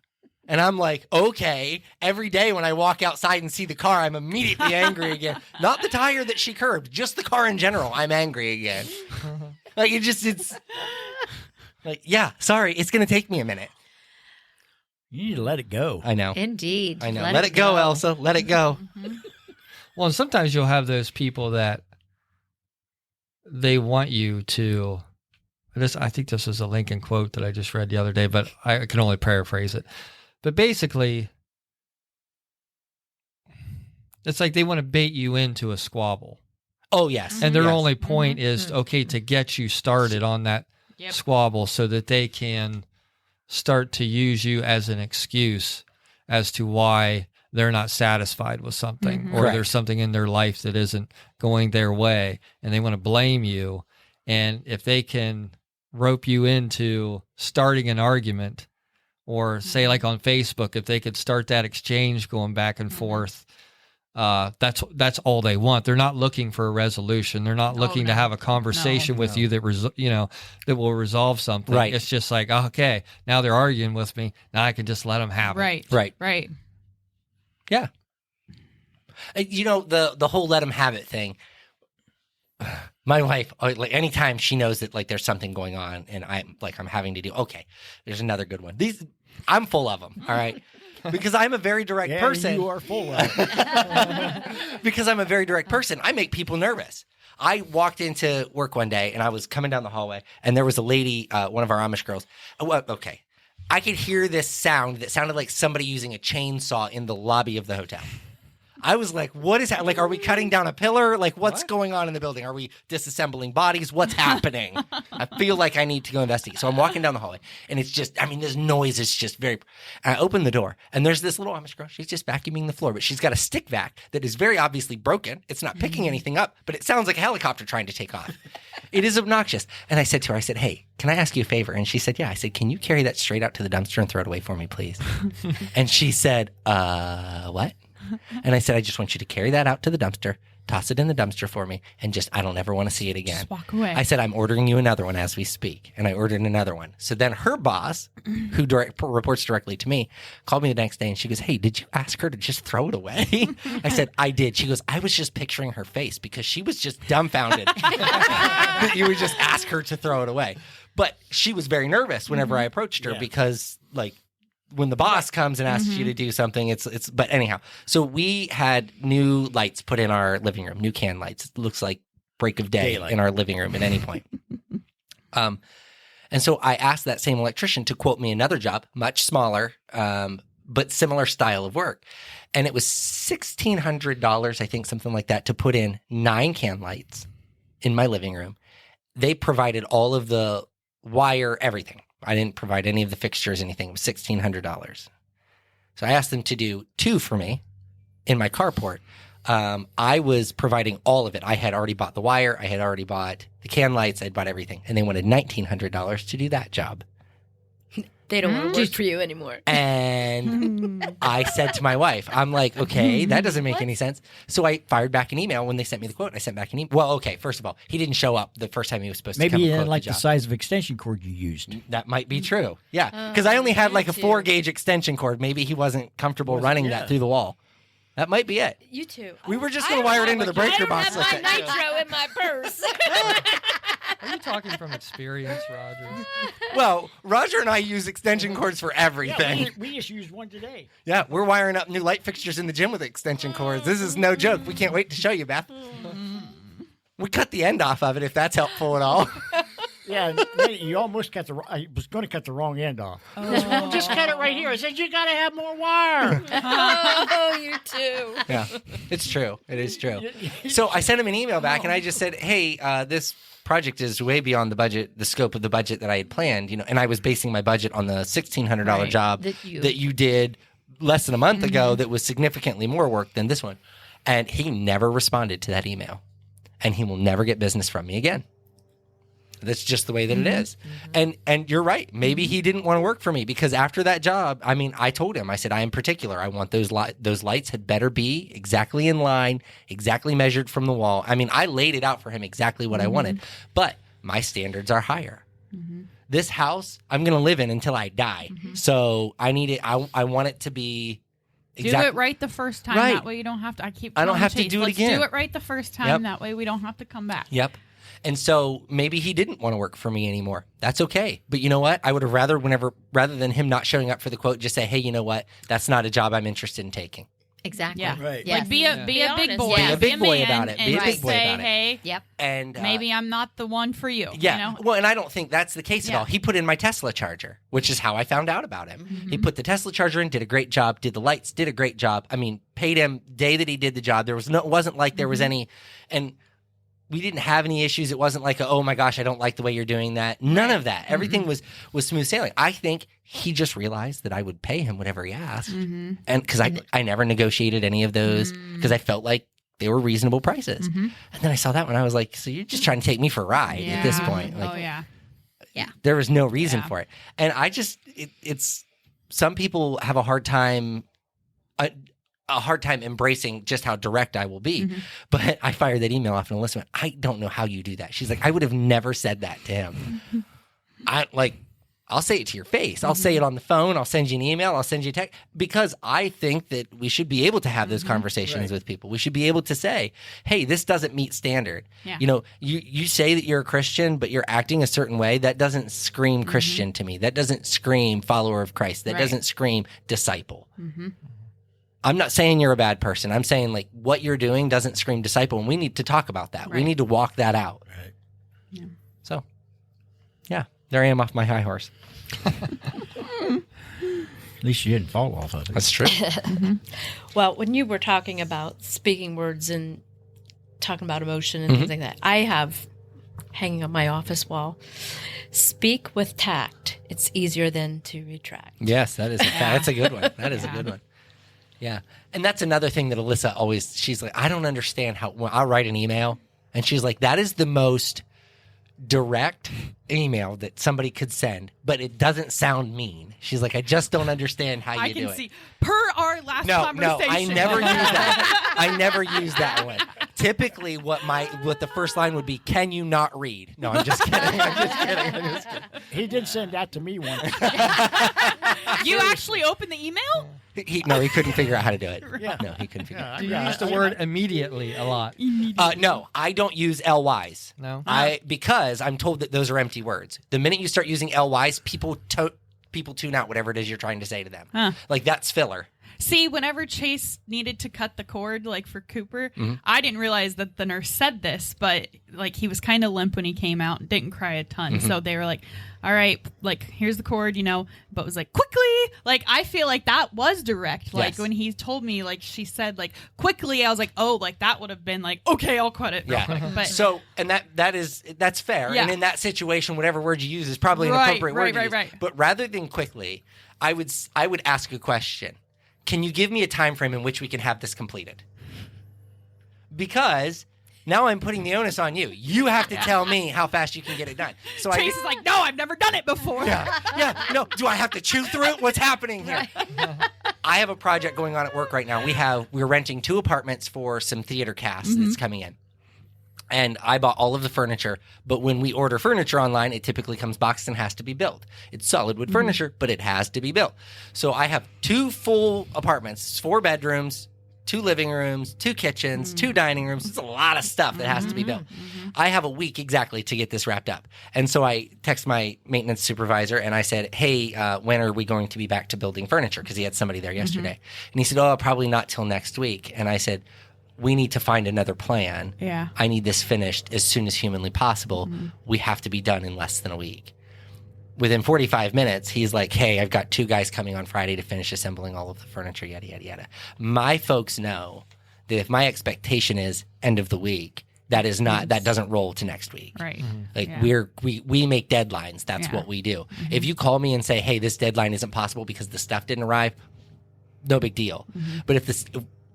And I'm like, okay, every day when I walk outside and see the car, I'm immediately angry again. Not the tire that she curbed, just the car in general. I'm angry again. Like, it's like, yeah, sorry, it's going to take me a minute. You need to let it go. I know. Indeed. I know. Let it go, Elsa. Let it go. Well, and sometimes you'll have those people that they want you to. I think this is a Lincoln quote that I just read the other day, but I can only paraphrase it. But basically, it's like they want to bait you into a squabble. Oh, yes. And their Yes. only point is, okay, to get you started on that squabble so that they can start to use you as an excuse as to why they're not satisfied with something or Correct. there's something in their life that isn't going their way and they want to blame you. And if they can rope you into starting an argument or say like on Facebook, if they could start that exchange going back and forth, that's all they want. They're not looking for a resolution. They're not looking to have a conversation with you that that will resolve something. Right. It's just like, okay, now they're arguing with me. Now I can just let them have it. Right. Right. Right. Yeah. The whole let them have it thing. My wife, like anytime she knows that like there's something going on and I'm having to do, okay, there's another good one. I'm full of them. All right. Because I'm a very direct person. You are full of it. Because I'm a very direct person, I make people nervous. I walked into work one day and I was coming down the hallway and there was a lady, one of our Amish girls. Okay. I could hear this sound that sounded like somebody using a chainsaw in the lobby of the hotel. I was like, what is that? Like, are we cutting down a pillar? Like, what's going on in the building? Are we disassembling bodies? What's happening? I feel like I need to go investigate. So I'm walking down the hallway, and it's just, this noise is just very... And I open the door, and there's this little Amish girl. She's just vacuuming the floor, but she's got a stick vac that is very obviously broken. It's not picking anything up, but it sounds like a helicopter trying to take off. It is obnoxious. And I said to her, hey, can I ask you a favor? And she said, yeah. I said, can you carry that straight out to the dumpster and throw it away for me, please? And she said, what? And I said, I just want you to carry that out to the dumpster, toss it in the dumpster for me, and I don't ever want to see it again. Just walk away. I said, I'm ordering you another one as we speak. And I ordered another one. So then her boss, who reports directly to me, called me the next day and she goes, hey, did you ask her to just throw it away? I said, I did. She goes, I was just picturing her face because she was just dumbfounded that you would just ask her to throw it away. But she was very nervous whenever I approached her because, like, when the boss comes and asks you to do something, but anyhow. So we had new lights put in our living room, new can lights. It looks like break of day in our living room at any point. And so I asked that same electrician to quote me another job, much smaller, but similar style of work. And it was $1,600, I think, something like that, to put in 9 can lights in my living room. They provided all of the wire, everything. I didn't provide any of the fixtures, anything. It was $1,600. So I asked them to do 2 for me in my carport. I was providing all of it. I had already bought the wire. I had already bought the can lights. I'd bought everything. And they wanted $1,900 to do that job. They don't want to work for you anymore. And I said to my wife, I'm like, okay, that doesn't make any sense. So I fired back an email when they sent me the quote. I sent back an email. Well, okay, first of all, he didn't show up the first time he was supposed to come. Maybe he and didn't quote like the the job. size of extension cord you used. That might be true. Yeah, because I only had like a 4-gauge extension cord. Maybe he wasn't comfortable running that through the wall. That might be it. You too. We were just going to wire it into the breaker box. I don't have my nitro in my purse. Are you talking from experience, Roger? Well, Roger and I use extension cords for everything. Yeah, we just used one today. Yeah, we're wiring up new light fixtures in the gym with extension cords. This is no joke. We can't wait to show you, Beth. We cut the end off of it if that's helpful at all. Yeah, you almost cut I was going to cut the wrong end off. Just cut it right here. I said, you got to have more wire. Oh, you too. Yeah, it's true. It is true. So I sent him an email back and I just said, hey, this project is way beyond the scope of the budget that I had planned, and I was basing my budget on the $1,600 job that you did less than a month ago that was significantly more work than this one. And he never responded to that email. And he will never get business from me again. That's just the way that it is. And you're right. Maybe he didn't want to work for me because after that job, I told him, I said, I am particular. I want those lights had better be exactly in line, exactly measured from the wall. I laid it out for him exactly what I wanted, but my standards are higher. This house I'm going to live in until I die. So I need it. I want it to be Do it right the first time. Right. That way you don't have to. I don't have to do it again. Do it right the first time. That way we don't have to come back. Yep. And so maybe he didn't want to work for me anymore. That's okay. But you know what? I would have rather than him not showing up for the quote, just say, hey, you know what? That's not a job I'm interested in taking. Exactly. Yeah. Right. Yes. Like be a big boy. Be a big boy man about it. And Be a big boy say, about it. hey, Yep. And maybe I'm not the one for you. Yeah. You know? Well, and I don't think that's the case at Yeah. all. He put in my Tesla charger, which is how I found out about him. He put the Tesla charger in, did a great job, did the lights, did a great job. Paid him day that he did the job. It wasn't like there was any, and we didn't have any issues. It wasn't like, oh my gosh, I don't like the way you're doing that. None of that. Everything was smooth sailing. I think he just realized that I would pay him whatever he asked. And because I never negotiated any of those because I felt like they were reasonable prices. And then I saw that one. I was like, so you're just trying to take me for a ride at this point. Like, there was no reason for it. And I just, it's some people have a hard time embracing just how direct I will be. But I fired that email off and Alyssa went, I don't know how you do that. She's like, I would have never said that to him. I'll say it to your face. I'll say it on the phone. I'll send you an email. I'll send you a text, because I think that we should be able to have those conversations with people. We should be able to say, hey, this doesn't meet standard. Yeah. You know, you say that you're a Christian, but you're acting a certain way. That doesn't scream Christian to me. That doesn't scream follower of Christ. That doesn't scream disciple. I'm not saying you're a bad person. I'm saying like what you're doing doesn't scream disciple, and we need to talk about that. We need to walk that out. Right. Yeah. So, yeah, there I am off my high horse. At least you didn't fall off of it. That's true. Well, when you were talking about speaking words and talking about emotion and things like that, I have hanging on my office wall, speak with tact. It's easier than to retract. Yes, that's a good one. That is a good one. Yeah. And that's another thing that Alyssa always, she's like, I don't understand how, when I'll write an email, and she's like, that is the most direct email that somebody could send, but it doesn't sound mean. She's like, I just don't understand how you do it. I can see per our last No, conversation. I never use that. I never use that one. Typically, what the first line would be, can you not read? No, I'm just kidding. I'm just kidding. He did send that to me once. You actually opened the email? He couldn't figure out how to do it. Yeah. No, he couldn't figure it out. Do you use the word immediately a lot? No, I don't use LYs. No? Because I'm told that those are empty words. The minute you start using LYs, people tune out whatever it is you're trying to say to them. Huh. Like, that's filler. See, whenever Chase needed to cut the cord, like for Cooper, I didn't realize that the nurse said this, but like he was kind of limp when he came out and didn't cry a ton. So they were like, all right, like here's the cord, but was like, quickly. Like, I feel like that was direct. Like when he told me, like she said, like quickly, I was like, oh, like that would have been like, okay, I'll cut it. Real quick. But So, and that's fair. Yeah. And in that situation, whatever word you use is probably an appropriate word to use. Right. But rather than quickly, I would ask a question. Can you give me a time frame in which we can have this completed? Because now I'm putting the onus on you. You have to tell me how fast you can get it done. So Chase is like, no, I've never done it before. Yeah. No, do I have to chew through it? What's happening here? I have a project going on at work right now. We're renting 2 apartments for some theater cast that's coming in. And I bought all of the furniture, but when we order furniture online, it typically comes boxed and has to be built. It's solid wood furniture, but it has to be built. So I have 2 full apartments, 4 bedrooms, 2 living rooms, 2 kitchens, 2 dining rooms. It's a lot of stuff that has to be built. I have a week exactly to get this wrapped up. And so I text my maintenance supervisor and I said, hey, when are we going to be back to building furniture? Because he had somebody there yesterday. And he said, oh, probably not till next week. And I said, we need to find another plan. Yeah. I need this finished as soon as humanly possible. We have to be done in less than a week. Within 45 minutes, he's like, hey, I've got 2 guys coming on Friday to finish assembling all of the furniture, yada, yada, yada. My folks know that if my expectation is end of the week, that doesn't roll to next week. Right. Like we make deadlines. That's what we do. If you call me and say, hey, this deadline isn't possible because the stuff didn't arrive, no big deal. But if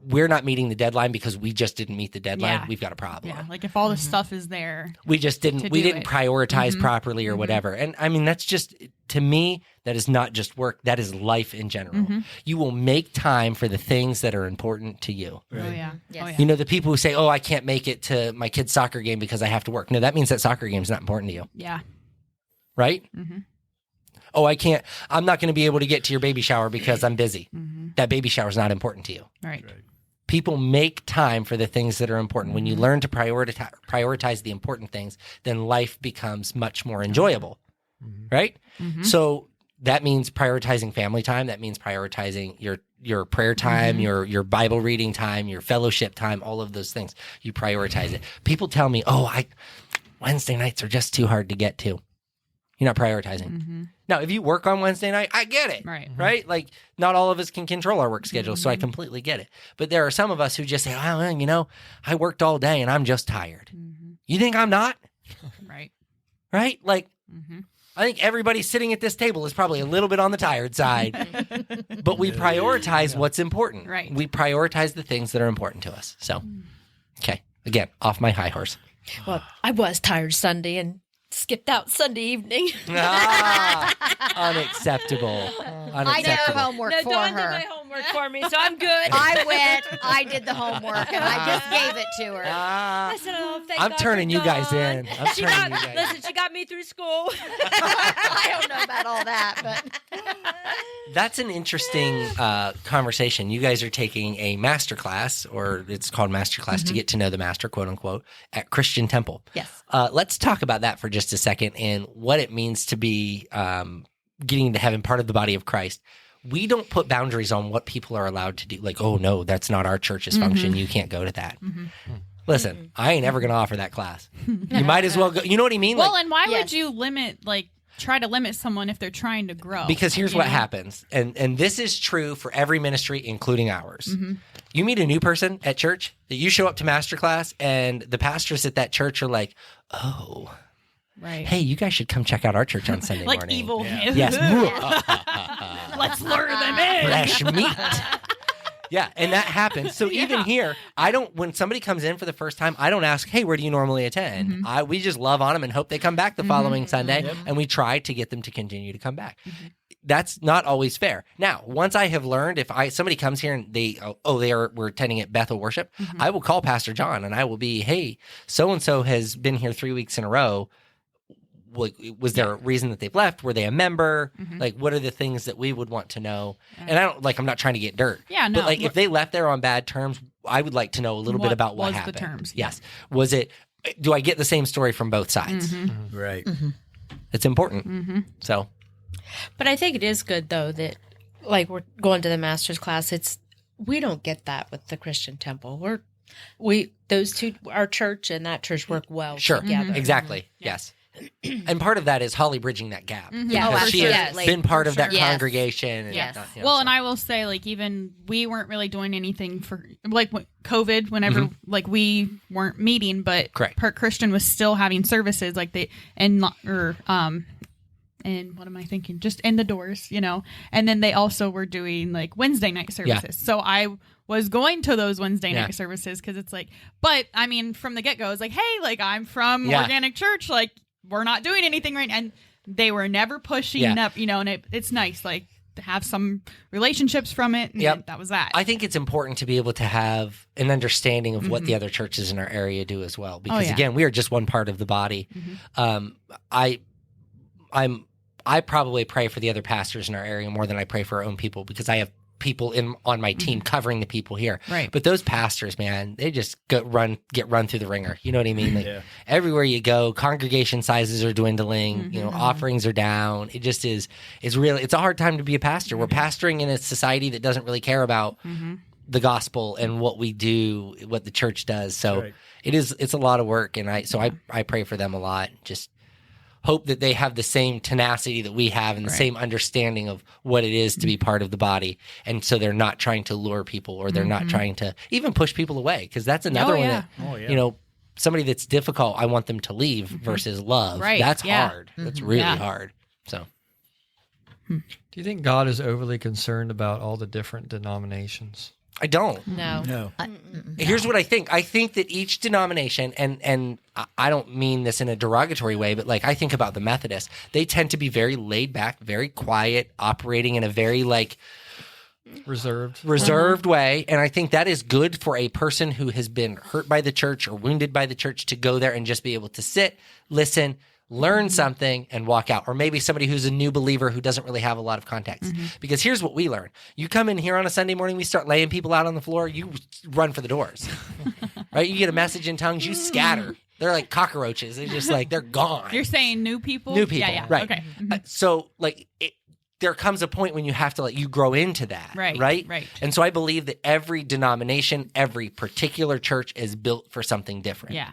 we're not meeting the deadline because we just didn't meet the deadline, we've got a problem. Yeah, like if all the stuff is there. We just didn't prioritize properly or whatever. And I mean, that's just, to me, that is not just work. That is life in general. You will make time for the things that are important to you. Right. Oh, yeah. Yes. Oh, yeah. You know, the people who say, oh, I can't make it to my kid's soccer game because I have to work. No, that means that soccer game is not important to you. Yeah. Right? Oh, I'm not going to be able to get to your baby shower because I'm busy. That baby shower is not important to you. Right. People make time for the things that are important. When you learn to prioritize the important things, then life becomes much more enjoyable, right? So that means prioritizing family time. That means prioritizing your prayer time, your Bible reading time, your fellowship time, all of those things. You prioritize it. People tell me, Wednesday nights are just too hard to get to. You're not prioritizing. Now, if you work on Wednesday night, I get it. Right? Like, not all of us can control our work schedule, so I completely get it. But there are some of us who just say, I worked all day and I'm just tired. You think I'm not? Right. Right? Like, I think everybody sitting at this table is probably a little bit on the tired side. But we prioritize what's important. Right. We prioritize the things that are important to us. So, okay. Again, off my high horse. Well, I was tired Sunday and skipped out Sunday evening. Unacceptable. I did her homework No, for Dawn did her. my homework. homework for me, so I'm good. I did the homework, and I just gave it to her. I said, "Oh, thank I'm God turning for you guys Dawn. in. I'm She turning got, you guys in. listen, she got me through school. I don't know about all that, but That's an interesting conversation. You guys are taking a master class, or it's called master class, to get to know the master, quote unquote, at Christian Temple. yes. Let's talk about that for just a second and what it means to be getting into heaven, part of the body of Christ. We don't put boundaries on what people are allowed to do. Like, oh, no, that's not our church's function. You can't go to that. Listen, I ain't ever going to offer that class. You might as well go. You know what I mean? Well, Like, and why Yes. would you try to limit someone if they're trying to grow? because here's you what know? happens, and this is true for every ministry, including ours. You meet a new person at church, that you show up to master class, and the pastors at that church are like, oh, Right. hey, you guys should come check out our church on Sunday like morning. evil. Yes. Let's lure them in. Fresh meat. Yeah, and that happens. So even here, when somebody comes in for the first time, I don't ask, hey, where do you normally attend? We just love on them and hope they come back the following Sunday, and we try to get them to continue to come back. That's not always fair. Now, once I have learned, if somebody comes here and we're attending at Bethel Worship, I will call Pastor John and I will be, hey, so-and-so has been here 3 weeks in a row. Was there a reason that they've left? Were they a member? Like, what are the things that we would want to know? And I'm not trying to get dirt. Yeah, no. But if they left there on bad terms, I would like to know a little bit about what was happened. the terms? Yes. Was it, do I get the same story from both sides? Right. It's important. So. But I think it is good, though, that, like, we're going to the master's class. We don't get that with the Christian Temple. Those two, our church and that church work well together. Exactly. Yes. And part of that is Holly bridging that gap. Yeah, Because for she sure. has Like, been part for of that sure. Yes. congregation. And, Yes. Well, and I will say, even we weren't really doing anything for COVID. Whenever we weren't meeting, but Correct. Park Christian was still having services and what am I thinking? Just in the doors, And then they also were doing Wednesday night services. So I was going to those Wednesday night services because it's but I mean, from the get go, it's hey, I'm from Organic Church, we're not doing anything right now. And they were never pushing up, and it's nice, to have some relationships from it. And that was that. I think it's important to be able to have an understanding of what the other churches in our area do as well. Because again, we are just one part of the body. I probably pray for the other pastors in our area more than I pray for our own people, because I have people on my team covering the people here. Right. But those pastors, man, they just get run through the ringer. You know what I mean? Everywhere you go, congregation sizes are dwindling, offerings are down. It just is, it's a hard time to be a pastor. We're pastoring in a society that doesn't really care about the gospel and what we do, what the church does. So it's a lot of work. And I pray for them a lot. Just hope that they have the same tenacity that we have and the same understanding of what it is to be part of the body. And so they're not trying to lure people, or they're not trying to even push people away. Because that's another one that, somebody that's difficult, I want them to leave versus love. Right. That's hard. That's really hard. So. Do you think God is overly concerned about all the different denominations? I don't. No. Here's what I think. I think that each denomination, and I don't mean this in a derogatory way, but I think about the Methodists, they tend to be very laid back, very quiet, operating in a very reserved way. And I think that is good for a person who has been hurt by the church or wounded by the church to go there and just be able to sit, listen, learn something, and walk out. Or maybe somebody who's a new believer who doesn't really have a lot of context. Because here's what we learn. You come in here on a Sunday morning, we start laying people out on the floor, you run for the doors. Right? You get a message in tongues, you scatter. They're like cockroaches. They're just they're gone. You're saying new people? New people, Yeah. right. Okay. So there comes a point when you have to you grow into that. Right. And so I believe that every denomination, every particular church is built for something different. Yeah.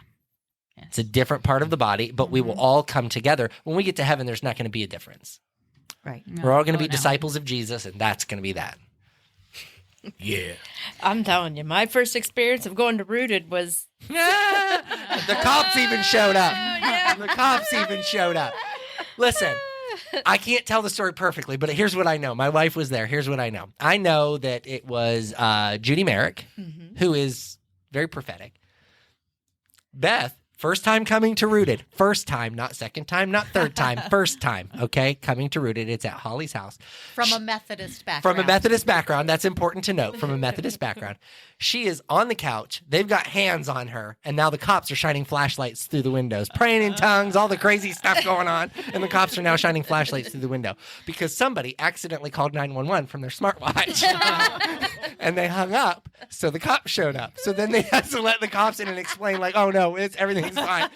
It's a different part of the body, but we will all come together. When we get to heaven, there's not going to be a difference. Right. We're all going to be disciples of Jesus, and that's going to be that. Yeah. I'm telling you, my first experience of going to Rooted was... The cops even showed up. The cops even showed up. Listen, I can't tell the story perfectly, but here's what I know. My wife was there. Here's what I know. I know that it was Judy Merrick, who is very prophetic. Beth First time coming to Rooted. First time, not second time, not third time. First time, okay? Coming to Rooted. It's at Holly's house. From a Methodist background. From a Methodist background. That's important to note. From a Methodist background. She is on the couch. They've got hands on her. And now the cops are shining flashlights through the windows. Praying in tongues, all the crazy stuff going on. And the cops are now shining flashlights through the window. Because somebody accidentally called 911 from their smartwatch. And they hung up. So the cops showed up. So then they had to let the cops in and explain, like, oh, no, everything's fine.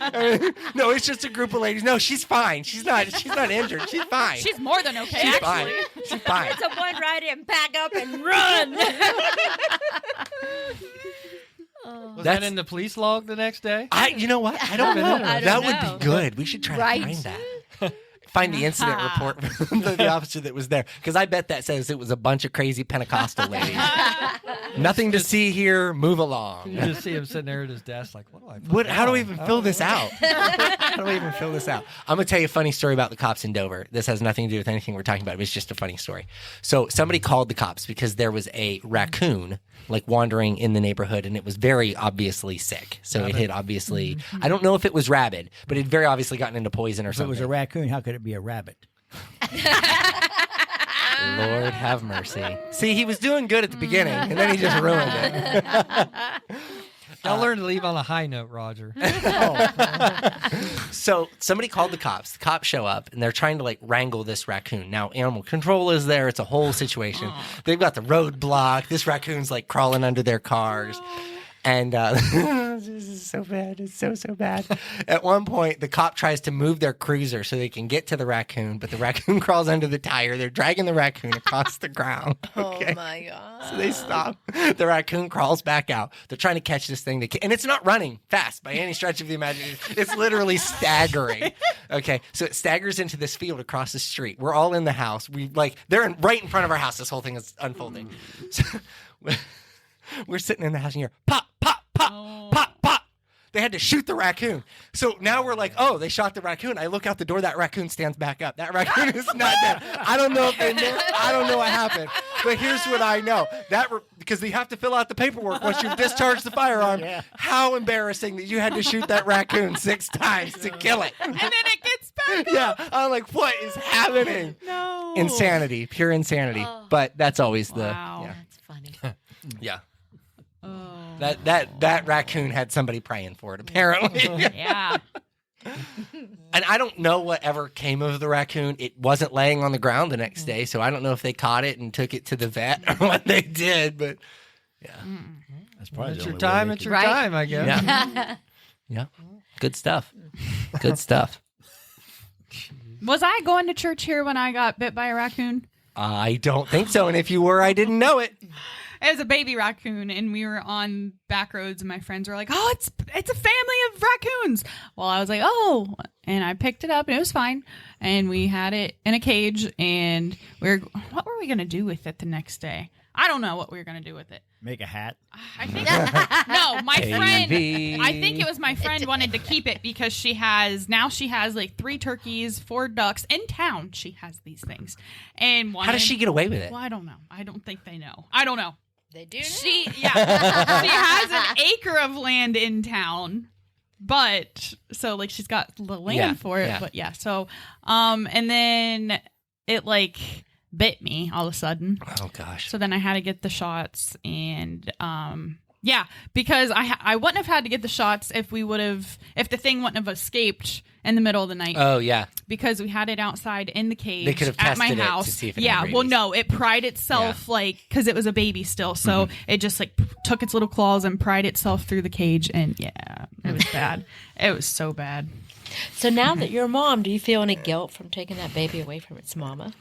No, it's just a group of ladies. No, she's fine. She's not injured. She's fine. She's more than okay, She's actually. fine. She's fine. It's a one ride in, pack up and run. Was that in the police log the next day? You know what? I don't know. I don't That know. would be good. We should try Right. to find that. Find the incident report from the officer that was there. Because I bet that says it was a bunch of crazy Pentecostal ladies. Nothing to see here. Move along. You just see him sitting there at his desk like, what do I put How do we down? even fill this out? How do we even fill this out? I'm going to tell you a funny story about the cops in Dover. This has nothing to do with anything we're talking about. It's just a funny story. So somebody called the cops because there was a raccoon like wandering in the neighborhood, and it was very obviously sick. So it had obviously, I don't know if it was rabid, but it had very obviously gotten into poison or If it something. was a raccoon, how could it be a rabbit? Lord have mercy. See, he was doing good at the beginning, and then he just ruined it. Y'all learn to leave on a high note, Roger. So somebody called the cops. The cops show up, and they're trying to like wrangle this raccoon. Now, animal control is there. It's a whole situation. They've got the road blocked. This raccoon's like crawling under their cars. And this is so bad. It's so bad. At one point, the cop tries to move their cruiser so they can get to the raccoon, but the raccoon crawls under the tire. They're dragging the raccoon across the ground. Okay? Oh my God. So they stop. The raccoon crawls back out. They're trying to catch this thing. And it's not running fast by any stretch of the imagination. It's literally staggering. Okay, so it staggers into this field across the street. We're all in the house. They're right in front of our house. This whole thing is unfolding. So we're sitting in the house and you're pop, pop, pop, pop, pop. They had to shoot the raccoon. So now we're like, oh, they shot the raccoon. I look out the door. That raccoon stands back up. That raccoon is not dead. I don't know if they knew. I don't know what happened. But here's what I know. Because you have to fill out the paperwork once you've discharged the firearm. Yeah. How embarrassing that you had to shoot that raccoon 6 times to kill it. And then it gets back. Yeah. I'm like, what is happening? No. Insanity. Pure insanity. But that's always the... Wow. Yeah. That's funny. Yeah. Oh. That raccoon had somebody praying for it, apparently. Yeah. And I don't know whatever came of the raccoon. It wasn't laying on the ground the next day, so I don't know if they caught it and took it to the vet or what they did, but yeah. That's probably It's the your only way time. they It's could- your time, I guess. Yeah. Yeah. Good stuff. Good stuff. Was I going to church here when I got bit by a raccoon? I don't think so, and if you were, I didn't know it. It was a baby raccoon, and we were on back roads, and my friends were like, "Oh, it's a family of raccoons." Well, I was like, "Oh," and I picked it up, and it was fine. And we had it in a cage, and what were we gonna do with it the next day? I don't know what we were gonna do with it. Make a hat. I think no, my friend. AV. I think it was my friend wanted to keep it because she has like 3 turkeys, 4 ducks in town. She has these things, and How does she get away with it? Well, I don't know. I don't think they know. I don't know. They do. She has an acre of land in town, but so like she's got the land Yeah, for it. yeah. But yeah, so and then it like bit me all of a sudden. Oh gosh. So then I had to get the shots, and yeah, because I wouldn't have had to get the shots if the thing wouldn't have escaped in the middle of the night. Oh yeah. Because we had it outside in the cage They could have at my tested it to house. see if it yeah, had well, rabies. no, it pried itself because it was a baby still, so it just like took its little claws and pried itself through the cage, and yeah, it was bad. It was so bad. So now that you're a mom, do you feel any guilt from taking that baby away from its mama?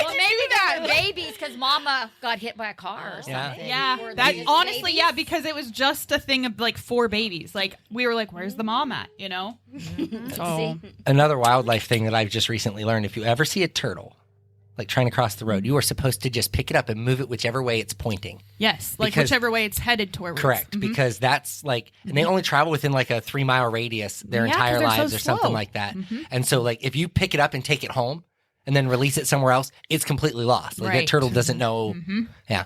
Well, maybe they're babies because Mama got hit by a car or Yeah. something. Yeah, Or that these honestly, babies. yeah, because it was just a thing of like 4 babies. Like we were like, "Where's the mom at?" You know. So Another wildlife thing that I've just recently learned: if you ever see a turtle, like trying to cross the road, you are supposed to just pick it up and move it whichever way it's pointing. yes, like Because- whichever way it's headed towards. Correct, because that's like, and they only travel within like a 3-mile radius their Yeah, 'cause entire they're so lives or something slow. like that. And so, like, if you pick it up and take it home and then release it somewhere else, it's completely lost. Like, that Right. turtle doesn't know. Yeah.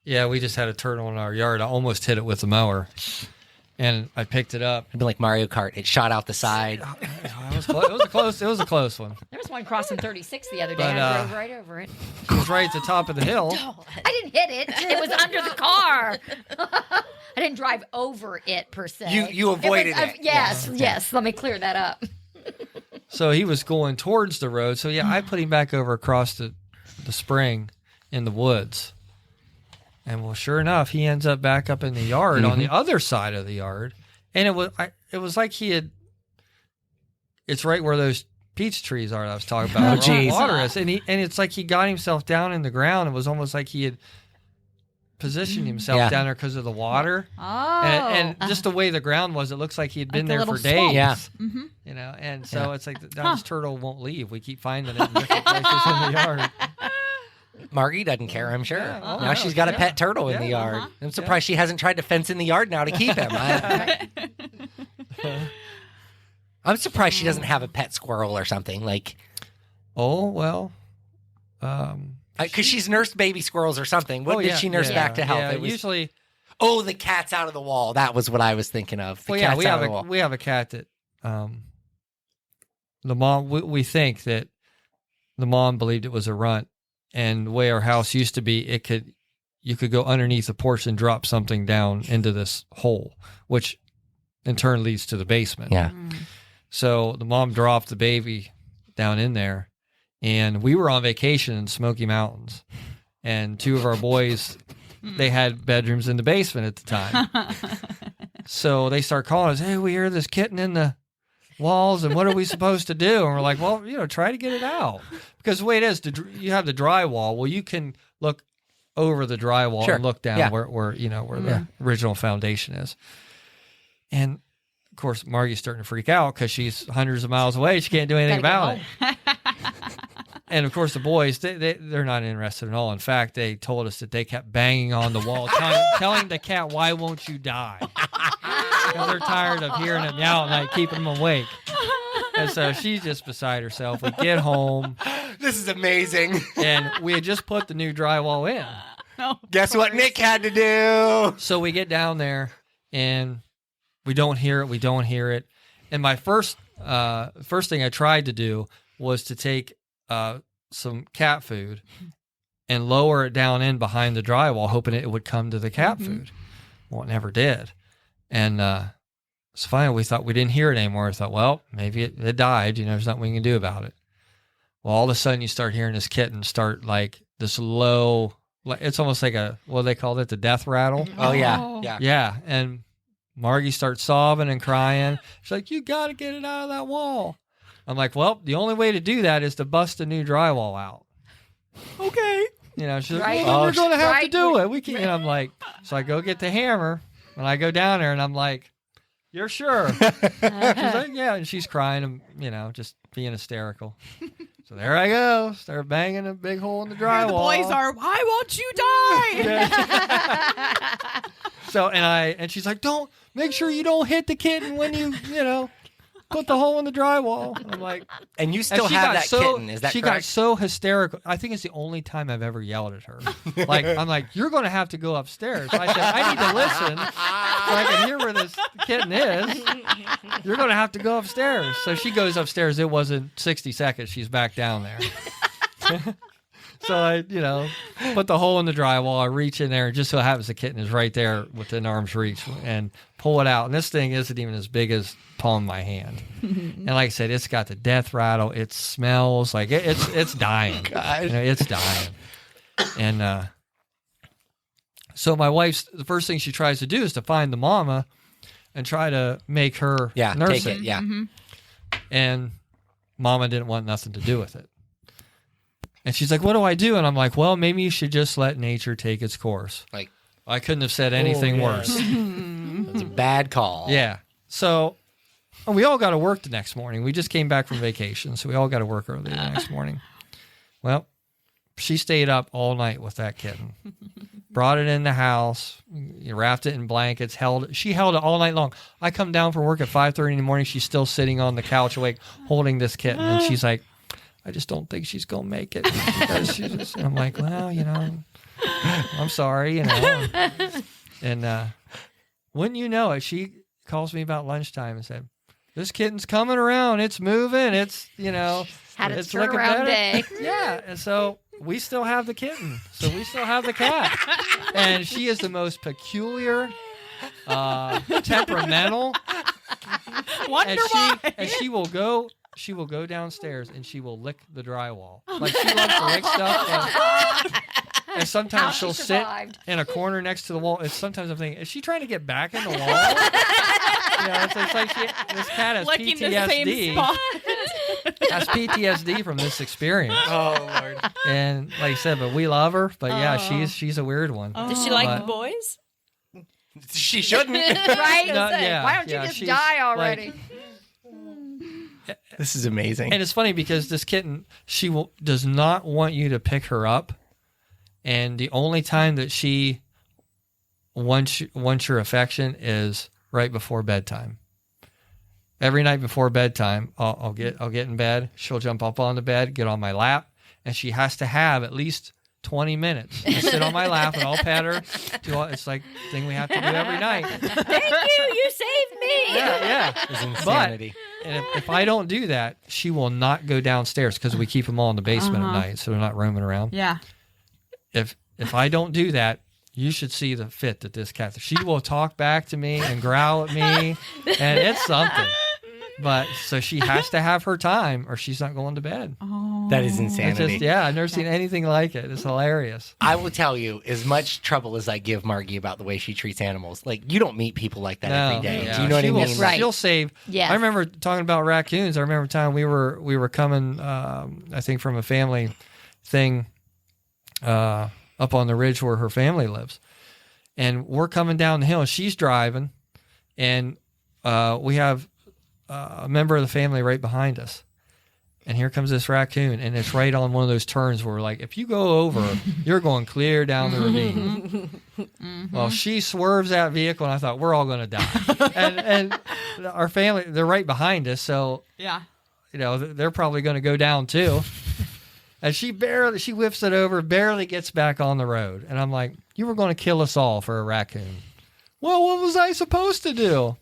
Yeah, we just had a turtle in our yard. I almost hit it with a mower. And I picked it up. It'd be like Mario Kart. It shot out the side. It was a close one. There was one crossing 36 the other day. But, I drove right over it. It was right at the top of the hill. I didn't hit it. It was under the car. I didn't drive over it per se. You avoided it. Yes. Let me clear that up. So he was going towards the road. So I put him back over across the spring in the woods. And well, sure enough, he ends up back up in the yard on the other side of the yard. And it was like he had. It's right where those peach trees are that I was talking about. Oh, geez. Water is, and it's like he got himself down in the ground. It was almost like he had positioned himself down there because of the water. Oh. And just the way the ground was, it looks like he'd been Like a there for little days. swamp. Yeah. Mm-hmm. You know, and so it's like this turtle won't leave. We keep finding it in different places in the yard. Margie doesn't care, I'm sure. Yeah, now she's got a pet turtle in the yard. I'm surprised she hasn't tried to fence in the yard now to keep him. I'm surprised she doesn't have a pet squirrel or something. Like, Oh, well. because she's nursed baby squirrels or something. What did she nurse back to health? Yeah, It was, usually. the cat's out of the wall. That was what I was thinking of. The cat's out of the wall. We have a cat that the mom. We think that the mom believed it was a runt, and the way our house used to be, you could go underneath the porch and drop something down into this hole, which in turn leads to the basement. Yeah. So the mom dropped the baby down in there, and we were on vacation in Smoky Mountains, and two of our boys, they had bedrooms in the basement at the time. So they start calling us, hey, we hear this kitten in the walls, and what are we supposed to do? And we're like, well, try to get it out. Because the way it is, you have the drywall. Well, you can look over the drywall and look down where the original foundation is. And of course, Margie's starting to freak out because she's hundreds of miles away. She can't do anything about it. And of course, the boys, they're not interested at all. In fact, they told us that they kept banging on the wall, telling the cat, why won't you die? Because they're tired of hearing him meow at night, keeping them awake. And so she's just beside herself. We get home. This is amazing. And we had just put the new drywall in. Guess what Nick had to do? So we get down there, and we don't hear it. And my first thing I tried to do was to take some cat food and lower it down in behind the drywall, hoping it would come to the cat food. Well, it never did. And so finally we thought we didn't hear it anymore. I thought, well, maybe it died. There's nothing we can do about it. Well, all of a sudden you start hearing this kitten start like this low, it's almost like they called it, the death rattle. Oh, yeah. Yeah. Yeah. And Margie starts sobbing and crying. She's like, you got to get it out of that wall. I'm like, well, the only way to do that is to bust a new drywall out. Okay. She's like, well, we're going to have to do it. We can't. And I'm like, so I go get the hammer, and I go down there, and I'm like, you're sure? She's like, yeah. And she's crying and, just being hysterical. So there I go. Start banging a big hole in the drywall. The boys are, why won't you die? So, and she's like, make sure you don't hit the kitten when you put the hole in the drywall. And I'm like, and you still have that kitten, is that she correct? got so hysterical. I think it's the only time I've ever yelled at her. I'm like, you're going to have to go upstairs. I said, I need to listen so I can hear where this kitten is. You're going to have to go upstairs. So she goes upstairs. It wasn't 60 seconds. She's back down there. So I, put the hole in the drywall. I reach in there, and just so happens the kitten is right there within arm's reach, and pull it out. And this thing isn't even as big as palm of my hand. And like I said, it's got the death rattle. It smells like it's dying. It's dying. And so my wife's, the first thing she tries to do is to find the mama and try to make her nurse take it. Yeah. And mama didn't want nothing to do with it. And she's like, what do I do? And I'm like, well, maybe you should just let nature take its course. Like, I couldn't have said anything worse. It's a bad call. Yeah. So we all got to work the next morning. We just came back from vacation, so we all got to work early the next morning. Well, she stayed up all night with that kitten. Brought it in the house, wrapped it in blankets, she held it all night long. I come down from work at 5:30 in the morning. She's still sitting on the couch awake, holding this kitten. And she's like, I just don't think she's going to make it. And I'm like, well, I'm sorry, And wouldn't you know it, she calls me about lunchtime and said, "This kitten's coming around. It's moving. It's Had its looking turnaround better." day. Yeah, and so we still have the kitten. So we still have the cat, and she is the most peculiar, temperamental. Wonder And why. she will go. She will go downstairs and she will lick the drywall. Like she loves to lick stuff. And sometimes How she'll she sit survived. in a corner next to the wall. And sometimes I'm thinking, is she trying to get back in the wall? It's like this cat has Licking PTSD. the same spot. Has PTSD from this experience. Oh Lord. And like I said, but we love her. But yeah, she's a weird one. Does she like But- the boys? She shouldn't. Right? No, yeah, Why don't you yeah, just she's die already? This is amazing. And it's funny because this kitten, does not want you to pick her up. And the only time that she wants your affection is right before bedtime. Every night before bedtime, I'll get in bed. She'll jump up on the bed, get on my lap, and she has to have at least 20 minutes to sit on my lap, and I'll pet her. It's like the thing we have to do every night. Thank you saved me. Yeah. It's insanity. And if I don't do that, she will not go downstairs because we keep them all in the basement at night, so they're not roaming around. Yeah. If I don't do that, you should see the fit that this cat. She will talk back to me and growl at me, and it's something. But so she has to have her time, or she's not going to bed. Oh. That is It's insanity. just, I've never seen anything like it. It's hilarious. I will tell you, as much trouble as I give Margie about the way she treats animals, like you don't meet people like that every day. yeah. Do you know what I She will- mean? Right. She'll save. Yes. I remember talking about raccoons. I remember a time we were coming, I think from a family thing up on the ridge where her family lives. And we're coming down the hill, and she's driving, and we have a member of the family right behind us. And here comes this raccoon, and it's right on one of those turns where we're like, if you go over, you're going clear down the ravine. Well, she swerves that vehicle, and I thought, we're all going to die. and our family, they're right behind us, so Yeah. they're probably going to go down too. And she whips it over, barely gets back on the road. And I'm like, you were going to kill us all for a raccoon. Well, what was I supposed to do?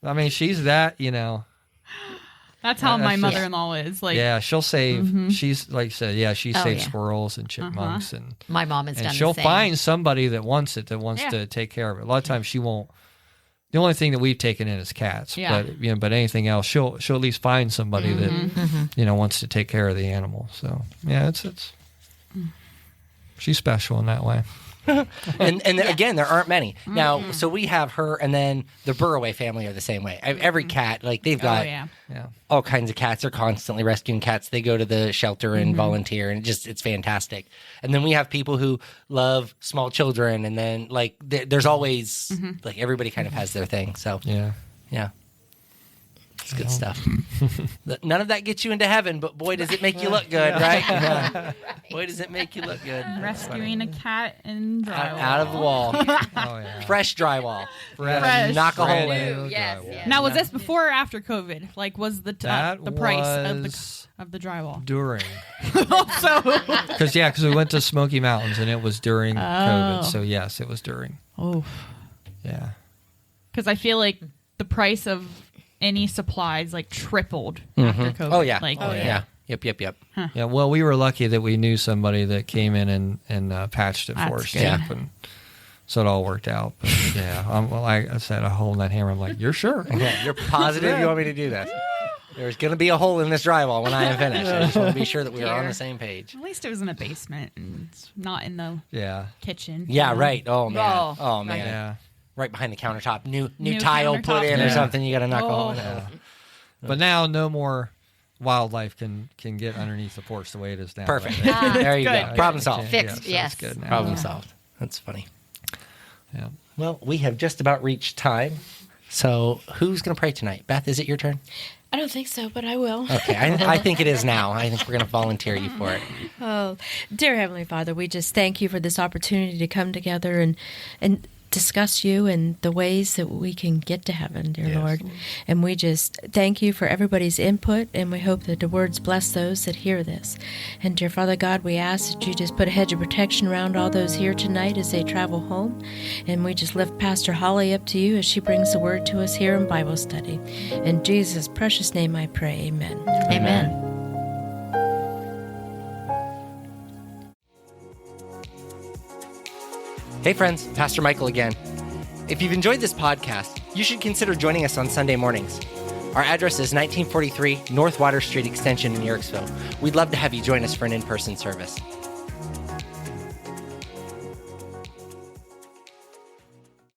I mean, she's that, That's how Yeah, my that's just- mother-in-law is. Like, yeah, she'll save. She's like I said, she Oh, saves yeah. squirrels and chipmunks, and My mom has done she'll the same. find somebody that wants it, that wants Yeah. to take care of it. A lot of times she won't. The only thing that we've taken in is cats, Yeah. but anything else, she'll at least find somebody that wants to take care of the animal. So yeah, it's she's special in that way. and again, there aren't many. Now, so we have her, and then the Burroway family are the same way. Every cat, like they've oh got yeah. Yeah. all kinds of cats. They're constantly rescuing cats. They go to the shelter and volunteer, and it's fantastic. And then we have people who love small children, and then like there's always like everybody kind of has their thing. So Yeah. yeah. It's good stuff. None of that gets you into heaven, but boy, does it make you look good, right? Yeah. Boy, does it make you look good. Rescuing a cat in drywall. Out of the wall. Oh yeah. Fresh drywall. Fresh. Knock a hole Brand in it. new Yes, drywall. yes. Now, was this before or after COVID? Like, was the That the price was of the drywall? during. So, Because we went to Smoky Mountains, and it was during COVID. So yes, it was during. oh, Yeah. because I feel like the price of any supplies like tripled after COVID. Oh yeah. Like, yeah. Yep. Yeah, well, we were lucky that we knew somebody that came in and patched it for That's us. good. Yeah. And so it all worked out. But yeah, like I said, I hold that hammer. I'm like, you're sure? Yeah, you're positive you want me to do this? There's going to be a hole in this drywall when I am finished. I just want to be sure that we are on the same page. at least it was in a basement and it's not in the Yeah. kitchen. Yeah, right. Oh man. Oh, Oh man. Yeah. Right behind the countertop. New New tile put countertop. in or Yeah. something. You got to knock a hole in it. Yeah. But now no more wildlife can get underneath the porch the way it is now. Perfect. Right? There you good. go. Problem solved. Fixed, so yes. It's good now. Problem solved. That's funny. Yeah. Well, we have just about reached time. So who's going to pray tonight? Beth, is it your turn? I don't think so, but I will. Okay. I think it is now. I think we're going to volunteer you for it. Oh, dear Heavenly Father, we just thank you for this opportunity to come together and discuss you and the ways that we can get to heaven, dear Yes. Lord. And we just thank you for everybody's input, and we hope that the words bless those that hear this. And dear Father God, we ask that you just put a hedge of protection around all those here tonight as they travel home. And we just lift Pastor Holly up to you as she brings the word to us here in Bible study. In Jesus' precious name I pray, amen. Amen. Hey friends, Pastor Michael again. If you've enjoyed this podcast, you should consider joining us on Sunday mornings. Our address is 1943 North Water Street Extension in Yorksville. We'd love to have you join us for an in-person service.